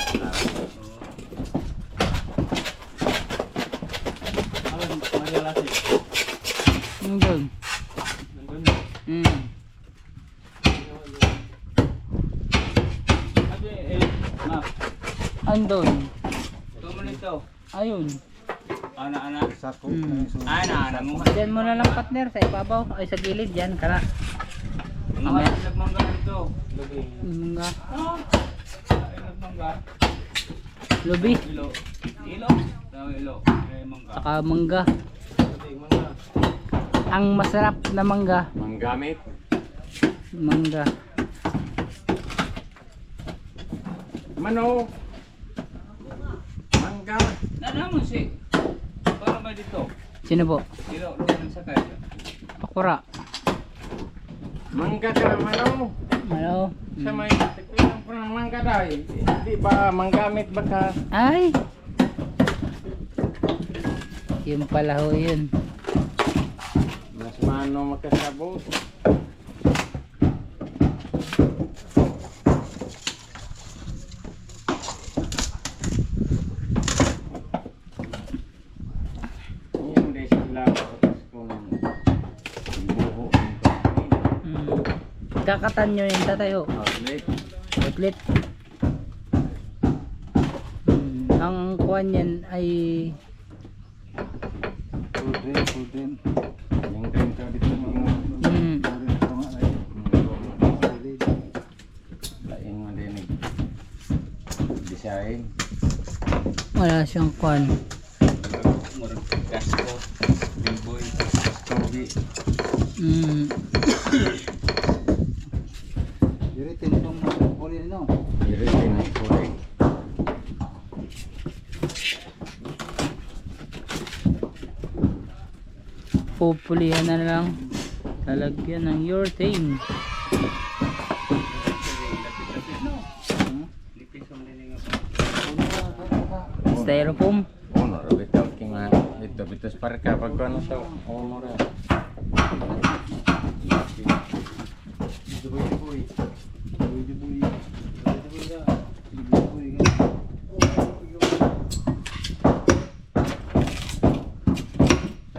Andon. Ito mo nito. Ayun. Ana. Sako. Hmm. Ana mo. Diyan mo na lang partner sa ibabaw. Ay sa gilid yan. Kana. Mga nagmangga nito. Mangga. Nagmangga. Lubi. Ilo. Ilo. Kaya mangga. Saka mangga. Ang masarap na mangga. Manggamit. Mangga. Mano. Mangga. Naman si. Para ba dito? Sino po? Ilo ng sakay. Pakura. Mangga ka mano. Ano? Sa may tikpilang po ng mangga dahil. Di ba manggamit ba ka? Ay! Yung pala ho yun. Mas mano makasabot. Yung di sila kung buho. Kakatan nyo yung tatayo. Outlet. Outlet. Ang kuwan yan ay Full din. Yung green ka dito mga Ito nga ay. laing madinig. Design. wala siyang kuwan. Murag gasto. Bimboy. Togi. Diritin itong uli no. Iritin ay kulay. Pupulihan na lang. Talagyan ng urethane. Styrofoam. Ono ra bitaw kinga dito bitos parka pag ano to. Ono ra.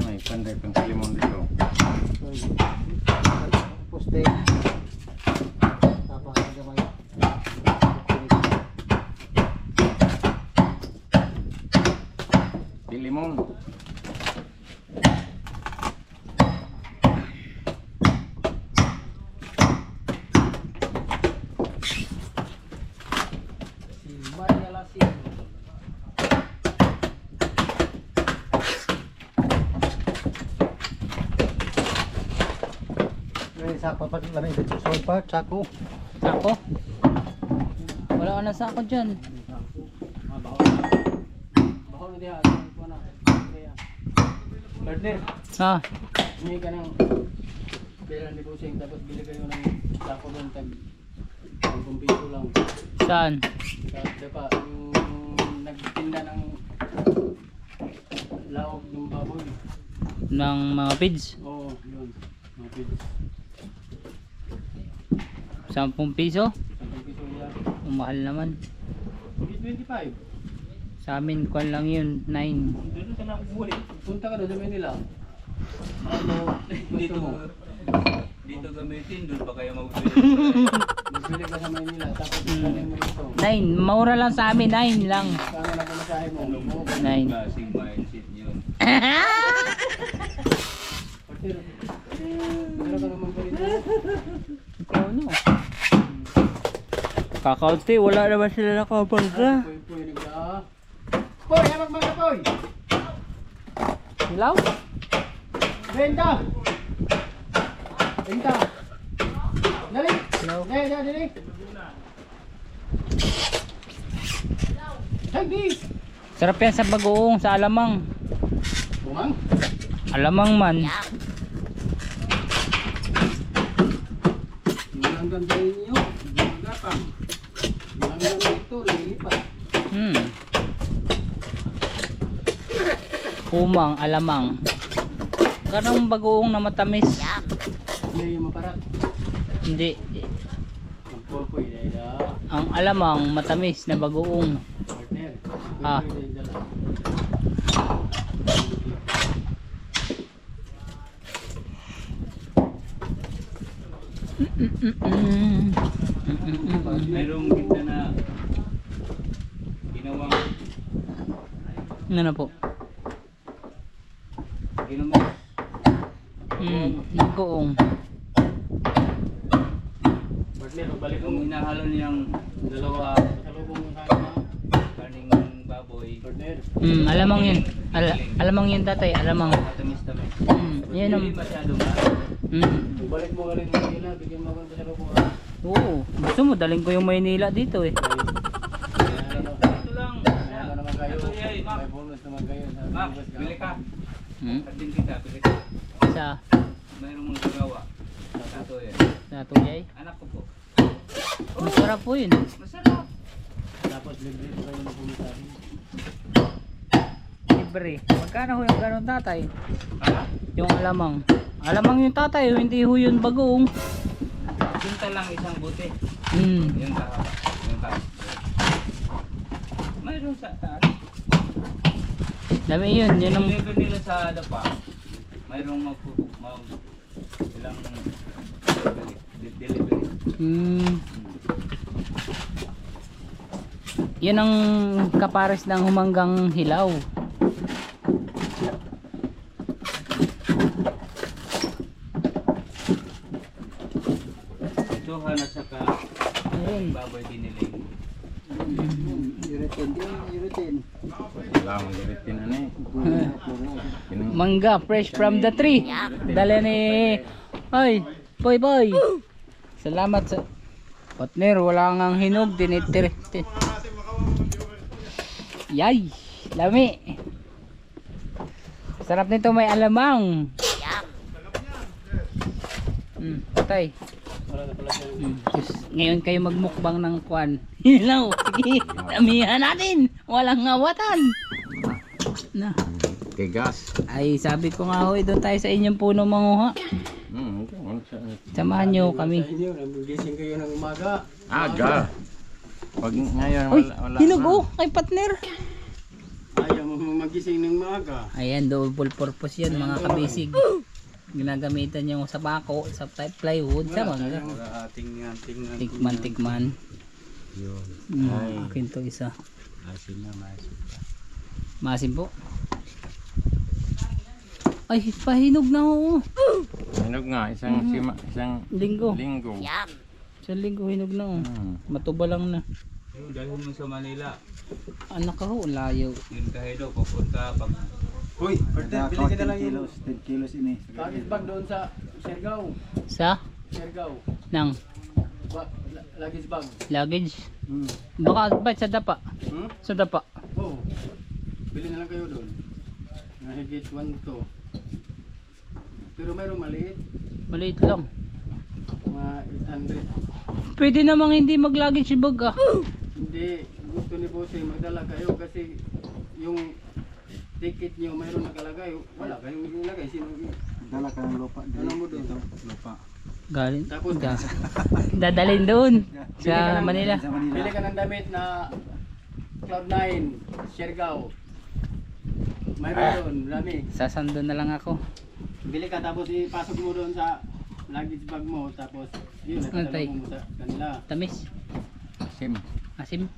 May panday pang limon dito. Poste. Tapos ang gamay. Di limon. Sa papat lamay dito sa part sako. Sako. Wala ka na sako dyan. Partner. Ha? Hindi ka ng pera ni Busing tapos bili kayo ng sako doon tag 10 piso lang. Saan? Diba, yung nagtinda ng laog ng baboy. Ng mga pids. Oo, yun. Mga piso. 10 piso. 10 piso yan. Umahal naman. 25. Sa amin kuwan lang yun. 9. Doon ka na umuwi. Punta ka doon sa Manila. Ano, dito dito gamitin, doon pa kayo magbili. Magbili ka sa Manila, tapos galing mo dito. 9. Maura lang sa amin. 9 lang. Kaya na pamasahe mo. 9. Klaseng mindset yun. Meron ka naman pa rin. Ikaw no. Kakaunti. Wala naman sila nakapangka. Poy, nagda. Poy, habang mga poy! Hilaw? Benta! Benta! Dali! Hilaw. Dali! Dali! Sarap yan sa bagoong. Sa alamang. Bumang? Alamang man. Hanggang sa inyo. Gapang. Hanggang dito, lilipat. Umang, alamang. Karang bagoong na matamis. Hindi yung maparat. Hindi. Ang popoy dahil Ang alamang matamis na bagoong. partner. Ah. Popoy dahil Mm-mm. Mayroong kita na Ano na po? Ginamos. Naggoong. Kung hinahalo niyang dalawa karning baboy. Alamang yun. Alamang yun tatay, alamang. Matamis-tamis. Yan ang... Hindi masyado ba? Balik mo galing Manila, bigyan mo ako sa lubong. Oo, gusto mo, daling ko yung Maynila dito eh. Ito lang. Ano naman kayo? Ito yay, ma'am. May bonus naman kayo. Ma'am, bili ka. Hmm? Atin kita, bili ka. Sa Mayroong mga gagawa. Ito yan. Natuyay. Anak ko po. Masarap po yun. Masarap. Tapos libre po kayo ng pumisabi. Libre. Magkano ho yung ganun tatay? Ha? Yung alamang. Alamang yung tatay, hindi ho yun bagoong. Punta lang isang buti. Yung kahaba. Yung taas. Mayroon sa taas. Dami yun, yun ang... Yung level nila sa dapa. Mayroong ilang delivery. Yun ang kapares ng humanggang hilaw. Tuhan at saka Ayun. baboy diniling. Wala mong gamitin ano eh. Mangga fresh from the tree. Dala ni Ay, boy. Salamat sa partner, wala ngang hinog dinitir. Yay, lami. Sarap nito, may alamang. Patay. Ngayon kayo magmukbang ng kwan. Hilaw. Sige, damihan natin. Walang ngawatan. Na. Tigas. Ay, sabi ko nga ho, doon tayo sa inyong puno manguha. Samahan nyo kami. Inyo, nagising kayo ng umaga. Aga. Pag ngayon Uy, wala. hinog oh, kay partner. Ayaw mo magising ng umaga. Ayan, double purpose yan mga kabisig. Ginagamitan yung sa bako, sa plywood, sa mangga. Tingnan. Tikman. Yun. Akin to isa. Asin na maasin. Maasim po. Ay, pahinog na ho. Hinog nga, isang Linggo. linggo. Isang linggo hinog na ho. Matuba lang na. Dahil mo sa Manila. Anak ka ho, layo. Yun kahido, papunta pag... Uy, bili ka na lang yung 10 kilos ini. Luggage bag doon sa Siargao. Sa? Siargao. Nang Luggage bag. luggage. Baka ba sa dapa? Sa dapa. Oo. Bili na lang kayo doon. Nahigit 1 to. Pero mayroong maliit. Maliit lang. Mga 800. Pwede namang hindi mag-luggage bag ah. Hindi. Gusto ni Bote magdala kayo kasi yung ticket nyo mayroon nakalagay. Wala kayong nilagay. Sino? Dala ka ng lupa. Ano mo doon? Lupa. Galing. Tapos Dadalhin doon sa Manila. Sa Manila. bili ka ng damit na Cloud9, Siargao. Mayroon doon, marami. Sasando na lang ako. Bili ka tapos ipasok mo doon sa luggage bag mo tapos yun, Antay. natala mo sa kanila. Tamis. Asim. Asim.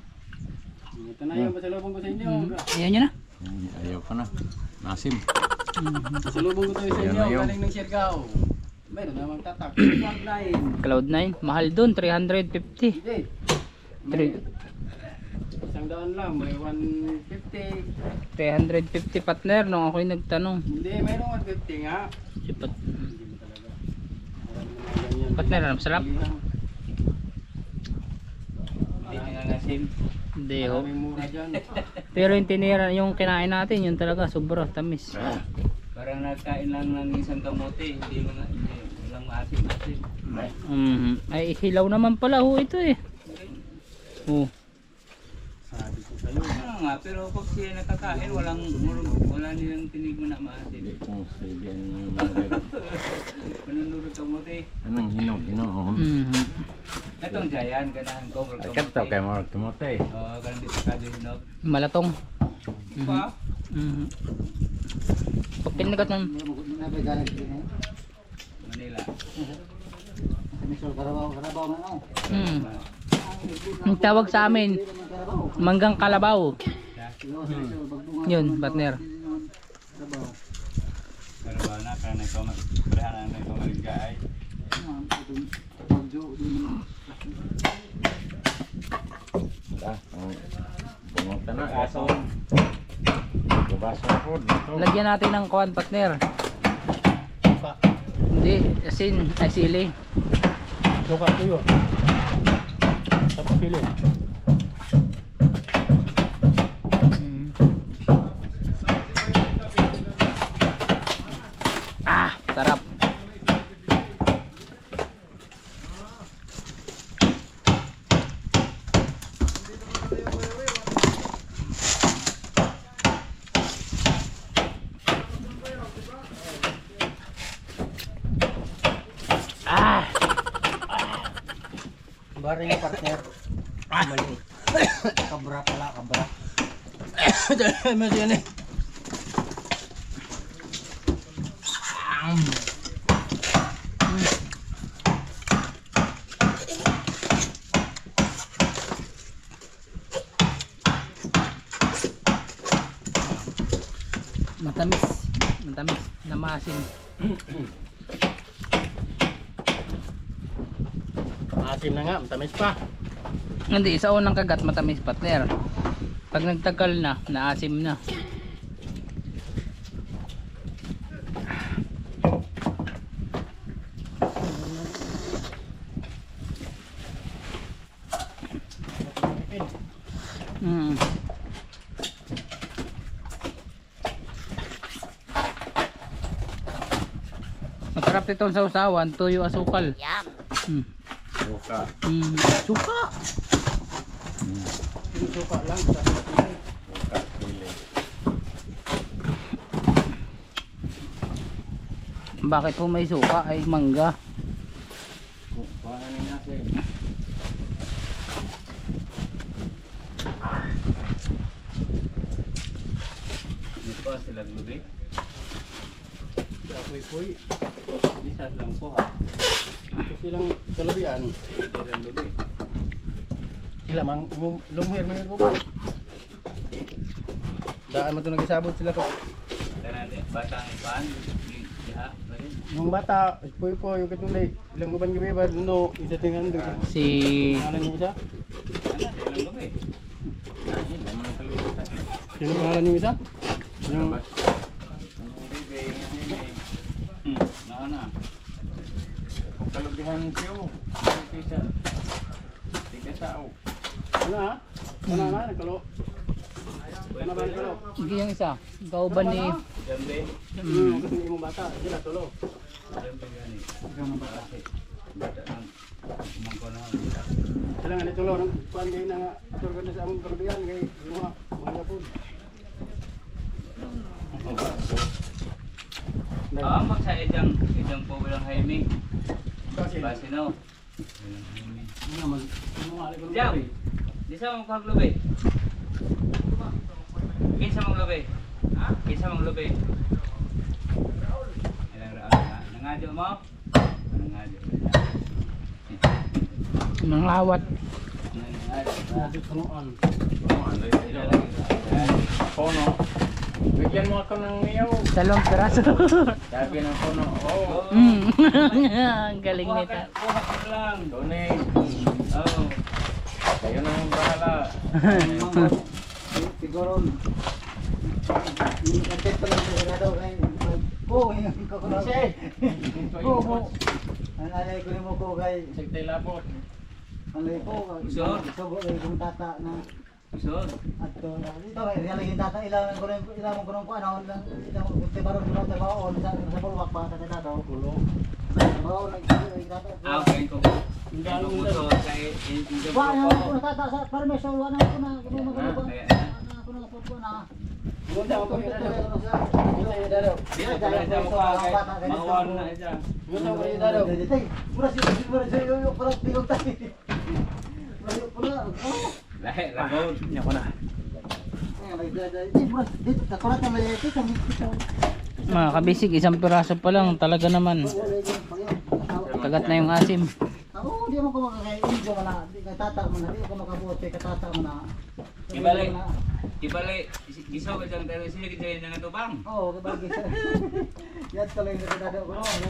Ito na yung pasalubong ko sa inyo. Ayaw nyo na. Ayaw ko na. Asim. Pasalubong ko to sa Yan inyo, na yun. galing ng Siargao. Mayroon namang tatak. Cloud9. Cloud9. Mahal doon. 350. Hindi. Three- Isang daan lang, may 150. 350 partner nung ako'y nagtanong. Hindi, mayroong 150 nga. Si Pat- Hindi mo talaga. Alam mo na ganyan. Partner, ano, sarap? Hindi nangangasim. Hindi ho. Maraming mura dyan. Pero yung tinira, yung kinain natin, yun talaga sobra tamis. Parang nagkain lang ng isang kamote. Hindi walang maasim-asim. Ay, hilaw naman pala ho ito eh. Oh. Sabi ko sa'yo. Ano nga, pero pag siya nakakain, wala nilang tinig mo na maasim. Hindi kong sabihan ng mga Panunurot kamote. anong hinog. Itong giant, ganahan ko. Kato kay Mark Timote. Oo, ganun dito ka din, no? Malatong. Pa? Pag pinagat man. Manila. Karabaw na ako. Ang tawag sa amin, manggang kalabaw. Yun, partner. Pero ba na, kaya na ito, parehan na ito maligay. Bumunta na, aso. Lagyan natin ng kuwan, partner. Hindi, asin, ay sili. Suka tuyo. Tapos pili. Sarap. Bari niya partner. Mali. Kabra pala, kabra. Mas yan eh. Matamis. Matamis na maasim. Asim na nga, matamis pa. Hindi, sa unang kagat matamis, partner. Pag nagtagal na, naasim na. Mm. Masarap itong sausawan, tuyo asukal. Mm. Buka. Mm. Suka. Yung suka lang sa pili. Buka, pili. Bakit po may suka ay mangga? Buka na natin. Ito pa sila lubi. Sa puy-puy. Isa lang po ha. Kasi lang kalabian. Sila lubi. Sila mang lumuhir man ko. Daan mo ito nagisabot sila ko. Kaya natin, batang ipan. Diha, balik. Yung bata, puy-puy, yung katulay. Ilang uban gabi ba? No, isa tingan doon. Si Pangalan niyo isa? Ano, sila lubi. Ayun, naman ang kalimutan. Sino pangalan niyo isa? Yung Na. Kung kalubihan siyo, kaysa sao. ano ha? Ano na? Nagkalo? Ano ba nagkalo? sige yung isa. Kauban ni Jambe, Kasi yung bata, sila tulo. jambe gani. Bata nang mangkono. Sila nga nitulo ng kuan kayo na turgan sa among kalabian kay yung mga yapon. Ah, magsa idang po bilang Jaime. Kasi Base no. ano man, ano nga alikon mo Jam. eh. Di sa mong kaglubi. Kinsa mong lubi? Ha? Kinsa mong lubi? Ilang raon na. Nangadyo mo? Nangadyo. ng lawat. Grabe punuan. Pono. Bigyan mo ako ng niyaw. 2 piraso. Sabi ng pono. Oh. Ang galing nito. Kuha ka lang. Donate. Oh. Kayo nang bahala. Siguro yung content pa lang sa daw kay yung kakulang. Ang alay ko mo ko kay Sigtay labot. alay ko. Usod. Subo yung tata na Usod. ato ito kay realigin tata ilang ko ano lang ilang kunti baron ko ta baon sa bulwak pa ta daw kulo. Baon nag tata. Okay ko. Ang Ano galong mo lang. to sa Indio Wa na ko. ko tata sa permiso wa na ko na magano ko na po na. Punta ako kay Dado. Dito pala sa mukha kay mawar na siya. Punta ako kay Dado. Mura si yo para tingog tayo. Pula. Lahi labot. Yan ko na. Dito kakulat na may ito sa Mga kabisig, 1 piraso pa lang. Talaga naman. Kagat na yung asim. Hindi mo ko makakain mo na, hindi ka tata mo na, hindi ko makabuot kay katata mo na. Ibalik, gisaw ka dyan, pero sila kita yung nangatubang. Oo, kabagi sa. Yan tuloy na kadado ko no.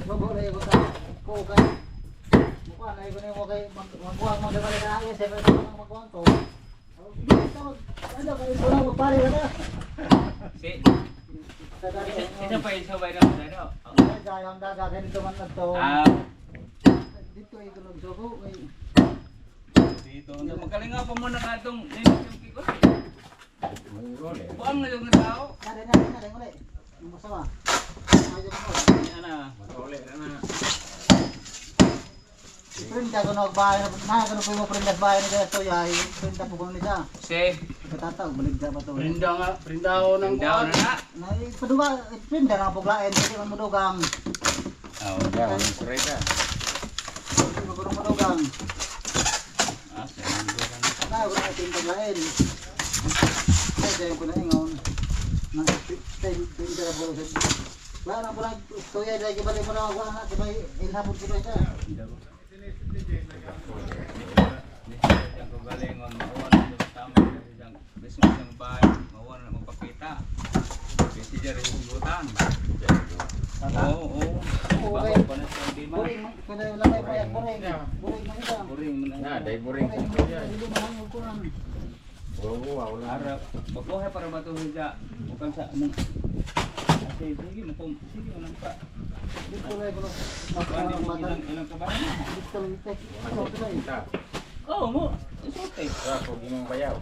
Bobo na yung ta. Ko kay. Mukha na ko mo kay magkuha mo dapat na ay sa magkuha to. Ano kay ko na pare na. Isa pa yung sabay na ano? Dayang daga ganito man to. Dito ay kulog suko kay. Dito, magkalinga pa muna ka itong yung kiko. Buang na yung tao. Kada na ulit. Masawa. Ayo mo. Ana, matole na. Printa ko na bahay na ko po mo printa bahay ni Gasto yay. Printa po ko ni sa. Si, Katata balig sa bato. Prinda ako ng daw na na. Na paduga printa na puglaen kasi man mudugang. Oh, daw, sorry ka. Mudugang. Asa, Na wala tin puglaen. Kaya ko na ingon. Na printa po sa. Wala na pula tuya dai gibali mo na wala na kay ilhabot ko ita. Yang ko galingon, mawan na tama yang beso ng bahay, mawan na magpakita. Kasi jare hugutan. Oo. Okay. Pa na sa di man. Buring kada lamay pa yan buring. Buring man ita. Buring man na. Dai buring. Dili man ang ukuran. Harap, magbuhay para matuhin siya. Bukan sa anong. Sige mo lang pa. Dito lay ko. Ilang kabahan na. Dito lang tek. Ano to dai? Oo mo, isuti. bayaw.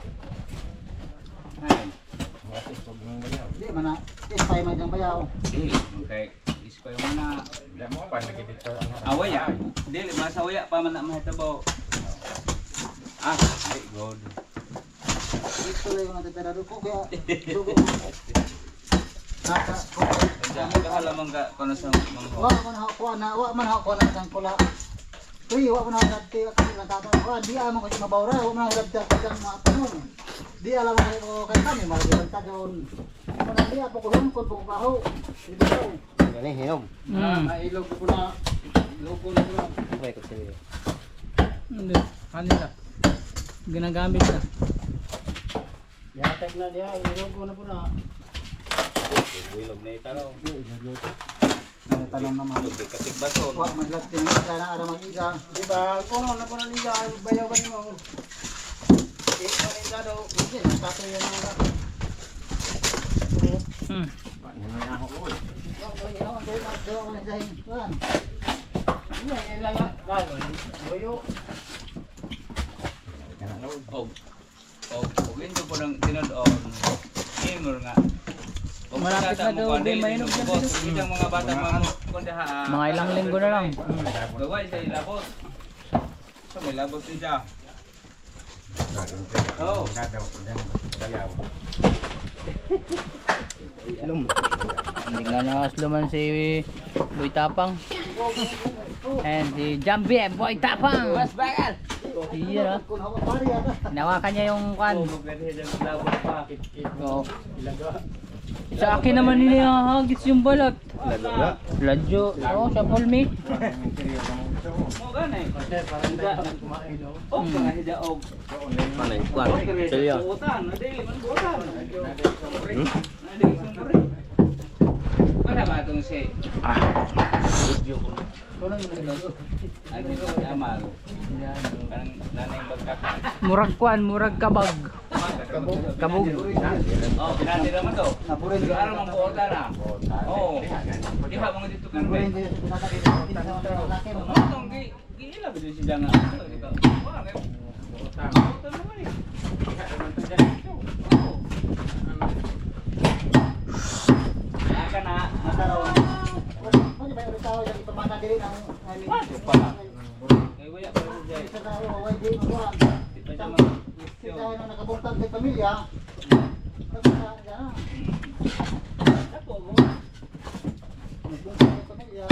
Ay, Di man na. Ispay man ang bayaw. di, kay ispay mo na. Dai mo pa nakikita ang Awaya, dili basta awaya pa man na mahitabaw. Ay, god. Dito lay ko na tera ko kaya. Dugo. Naka ko. Diyan kahala man ka kono sa mga. Wa man ha ko na sang pula. Uy, wa man ha dati ako na tata. Wa di amo ko mabawra, wa man ha dati sang mga tanong. Di alam ko kay kami malagyan ta doon. Mana di ako ko hungkol ko baho. Dito. Gani hinom. ilog ko na. Ilog ko na. Hindi, kanila. Ginagamit na. Yatek na diya, ilog ko na po na. Wilog na italaw. Ano tanong naman. Kasig baso. Wa man lati na ara magiga. Di ba? Kung ano na po na niya, bayaw ba mo? Ito daw. Hindi tato yan na. Og ito po ng tinod-on. Inor nga. Malapit na daw, di mainom na boss. Yung mga bata kundaha. Mga ilang linggo na lang. Gaway sa ilabot. So may labot siya. Oh. Hindi nga nakasluman si Boy Tapang. And si Jambi Boy Tapang. Iya. Hinawakan niya yung kan. Oo. Sa akin naman nila hagis yung balat. Ladyo. Oo, sa pulmi. Mo ganay. Oh, mga hida og. Panay, kwan. Selyo. Butan, adili man butan. Adili sumbre. Para ba tong si? Ano ko amal. Parang nanay bagkakan. Murag kwan, murag kabag. Kabog. Oh, pinati naman to. Siguro araw mang buota na. Oo. Di ba mga dito kan ba? Tong gila ba si Janga? Dito. Wala kay buota. Buota naman eh. Aka na. Ay wala pa rin dyan. Dito sa mga. Nakabuntag sa pamilya. Tapo mo. Nagbuntag sa pamilya.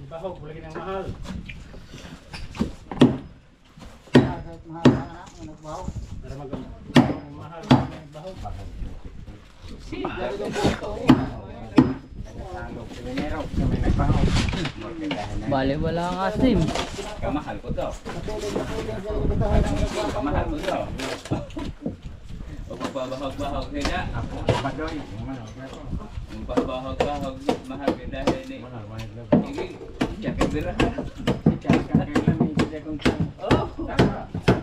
Bahog, lagi ng mahal. Mahal na anak, nagbaho. Para mahal, bahog. Bale, wala ang asim. Kamahal ko to. Napiling siya ibitahan ng nagkuhan. Kamahal ko to. O pagbabahag-bahag nila. Ako, padoy. Ang pagbabahag-bahag, mahal ka dahil ni. Sige, jacket bira. Oh,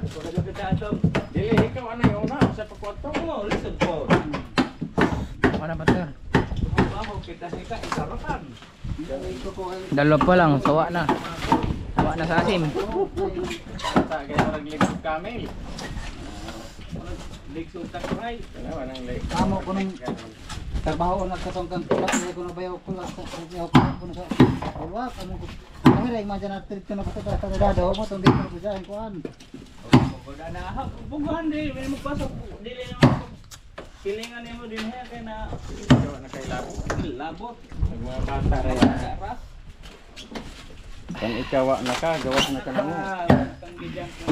pagka kita atong. Dili, ikaw ano yung una sa pagkwato? Oo, lisod po. Ano ba ito? Bahag kita hika, ikarakan. Dalawa pa lang, sawa na. Sawa na sa asim. Sa kaya nagligot kami. Ligsod takray. Dalawa nang leg. Amo ko nung trabaho na katongkang kulat, hindi ko na bayaw kulat sa ko na sa ulwak. Amo ko. Kahit mga dyan natin ko na pa sa dado mo, itong dito na po dyan, kuhan. Wala na ha, bubuhan din, may magpasok. Dili naman kilingan mo din ha, kaya na Ikaw na kay labo. labot. Ang mga bata raya. Sarap. Kung ikaw na ka, gawas na ka na mo. Tanggidyan ko,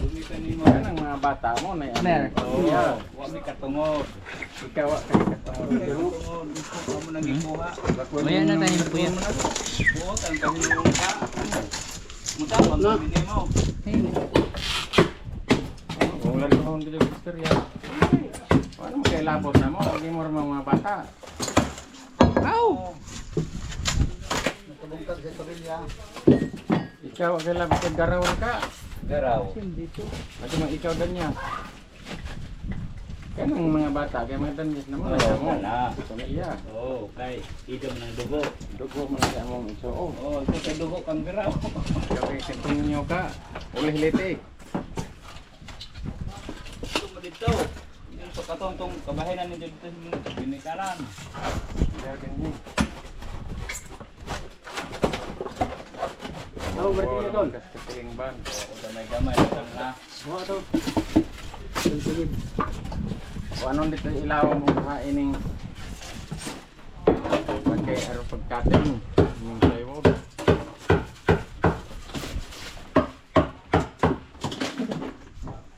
umitan ni mo. Yan ang mga bata mo na yan. Mer. Oo, huwag may katungod. Ikaw kay katawag. Katungod, gusto mo nang ikuha. Maya na tayo po yan. Buot ang kanyang ka. Mutapang kami mo. Kung lalo ko hindi yung istorya. Ano mo kay labot na mo? Hindi mo rin mga bata. Nakabungkag sa kabilya. Ikaw kay labot kay garaw ka. Garaw. Pati mo ikaw dan niya. Kanang mga bata kay mga danyas na mo. Oo, mo. wala. Pamilya. Oo, kay idom ng dugo. Dugo mo na siya mong iso. Oh, Oo, ito kay dugo kang garaw. ikaw kay sentong niyo ka. Ulih litik. Ito mo dito. Yung sa katontong kabahinan ni dito binikaran. Kaya ganyan. Ano ba rin yun? Kastiling ban. Oo, damay-damay lang na. Mga ito. O anong dito ilaw mo kain ng pagkay araw pagkating yung plywood.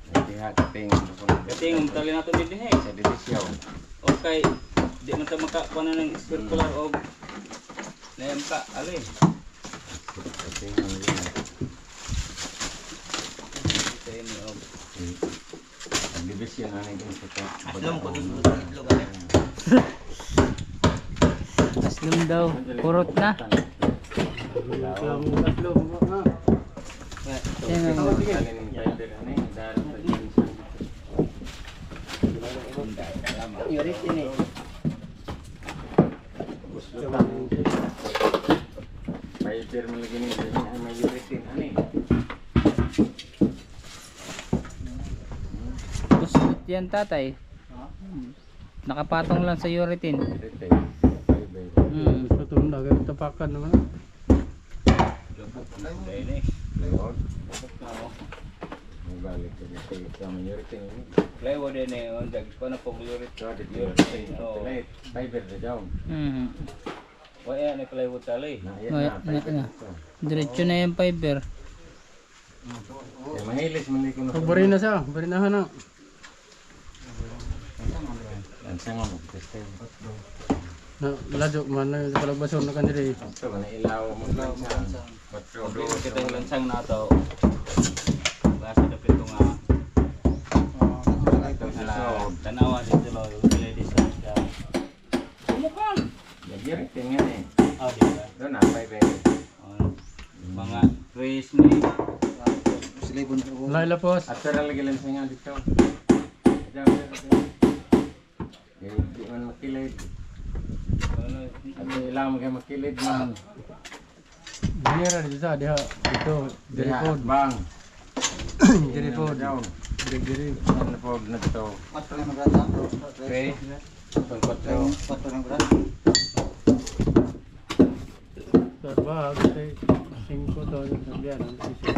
Kaya kating Kating ang tali nato din eh. sa dilisyaw. Okay, di man ta makakuha na ng circular o nayam ka, alin. Kating ang yun. Ito yun o. Ang division na naging sa Alam ko dun sa itlog ano. Aslum daw. Kurot na. Yan ang Yurit ini. Fiber mo lagi ni may uritin ani. Kusut yan tatay. Nakapatong lang sa uritin. Uritin. Fiber. Patulong na, gawin tapakan naman. Dahil ini. Plywood. Bukok na mo. Mabalik ko sa may uritin ini. Plywood din eh. On dag ko na po yurit. So dito Yurit. yung Oo. fiber na daw. Mhm. Wala na plywood tali. Na Na. Diretso na yung fiber. mahilis man ko na. Bari na siya, bari na na. Lansang mo teste. Na ladyo man na sa kalabasyon na kanila. So na ilaw mo lansang. Patro do Dito kita yung lansang na ito. Basta dapat ito nga. Tanawa dito lo. Ladies and Kumukan! Nagyari tingnan eh. Ah, di ba? Do na fiber. Mga trays ni. Laila pos. At sara lagi lansang dito. Di man makilid. At ilaw mo kay makilid man. Dinera di sa dia itu dari pod. Bang. Dari pod. Down. Dari. Ano po na to? Okay. Pagpatro. Sarba kasi 5 to sabihan ang iso.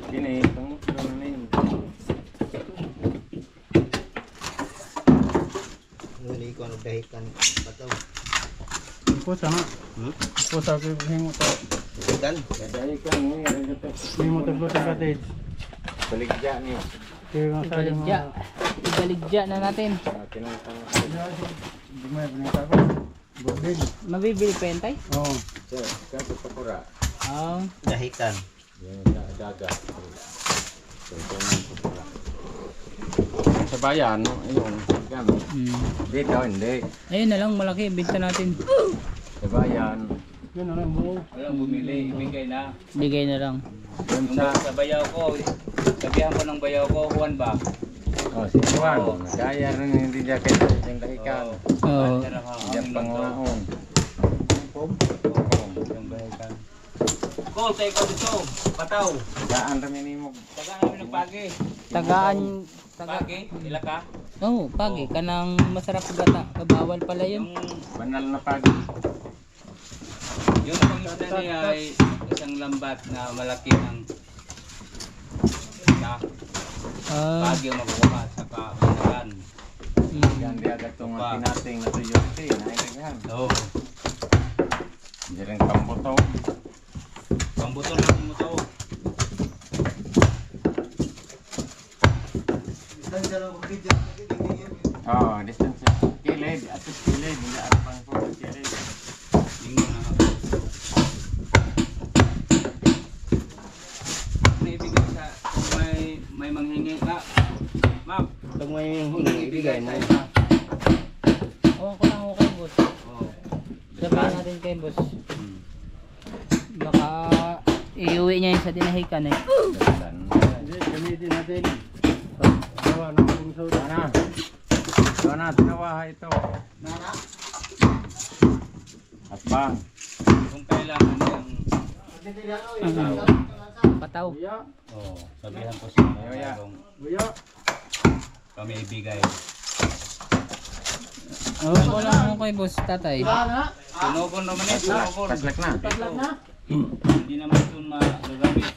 Kini itong ano na yun. Nuli ko ano dahikan bataw. Po sama. Po sa hingo to. Dan. Kadali ka ni Hingo to po sa cottage. baligya niyo. Kaya nga sa yung Ibaligya. Ibaligya na natin. Tinutang Di mo pinita ko. Gobig. Mabibili pa yan tay? Oh. so kato pakura. Oo. Dahikan. Sa bayan, no? Ayun. Gano'n. Dito, hindi. Ayun na lang, malaki. Binta natin. Sa bayan. Yun na lang buo. Walang bumili, ibigay na. Bigay na lang. Yung Yung sa bayaw ko, sabihan ko ng bayaw ko, Juan ba? Oh, si Juan. Kaya rin hindi niya kayo yung dahikan. Oo. Diyan pangunaon. Yung bahikan. Ko, tayo ko dito, pataw. Daan rin mo. Taga namin ng pagi. Tagaan. Pagi, ila ka? Oo, pagi. Kanang masarap gata. Bawal pala yun. Yung, Banal na pagi. yung pangisda niya ay isang lambat na malaki ng na Ah. pagi ang makukuha sa kabanagan. Yan di agad itong tinating na tuyoti. Nainagahan. Oo. Hindi rin pambuto. Pambutol natin mo to. Distansya lang kung video. Oo, distance. Kilid. At least kilid. Hindi ako pang po kilid. Tingnan na. Naibigay sa kung may manghingi na. Ma'am, Pag may ibigay mo. Awan ko lang ako kay boss. Oo. Sabihin natin kay boss. Baka iuwi niya yun sa dinahikan eh. Hindi, gamitin natin. Gawa ng bungso. Sana. Gawa natin nawaha ito. Nana. At bang. Kung kailangan yung Pataw. Buya. oh, sabihan ko siya Kuya. kung Buya. kami ibigay. Awan ko lang ako kay boss tatay. Nana. Tunogon naman eh, tunogon. Taglak na. Taglag na. Hindi naman ito magagamit.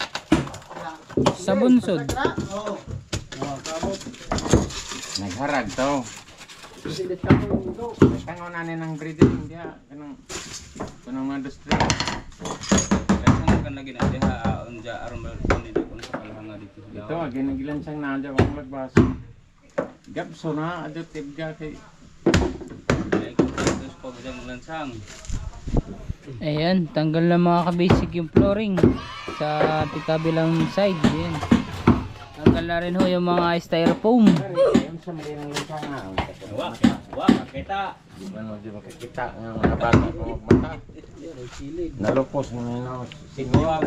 Sa bunsod. Oo. Nagharag to. Silit ka po yung ito. Tango na ng breeding. Diya. Kanang mga industry. Kaya saan ka na ginadi ha, unja aron nila kung sa kalahanga dito. Ito, ginigilan siyang nadya kung lagbas. Gapso na. Adyo tibga kay. Kaya kung dito sa pagdang lansang. Ayan, tanggal na mga kabasic yung flooring sa kabilang side. Ayan. Tanggal na rin ho yung mga styrofoam. Ayun sa mali ng lansang na. Wa, makita. Ano, di makikita ng mga bata kung magmata. Nalupos mo na yun. Siguang.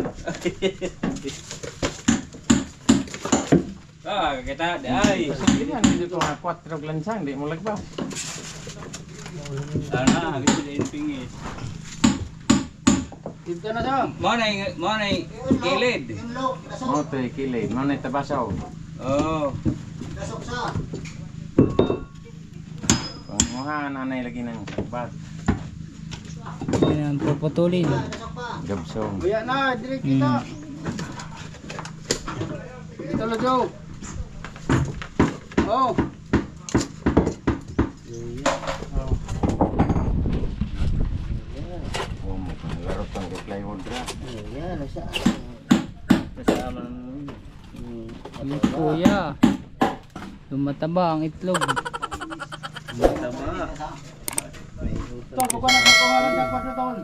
Ah, kita dai. Sige yan, hindi ko nga 4 lansang. Di mo lagbas. Sana gusto din pingis. Dito na siya. Mo na kilid. Yung low. Lasok. Mo to kilid. Mo na tabasaw. Oh. Lasok siya. Kung mga nanay lagi ng lagbas. Ayan, puputulin. Lasok pa. Gapso. Buya na. Direct kita. Dito na Joe. Oh. Oh, laro pang plywood ra. Yan. Siya. Yung kuya. Lumataba ang itlog. Tol, buka na kakuha lang ng 4 tol.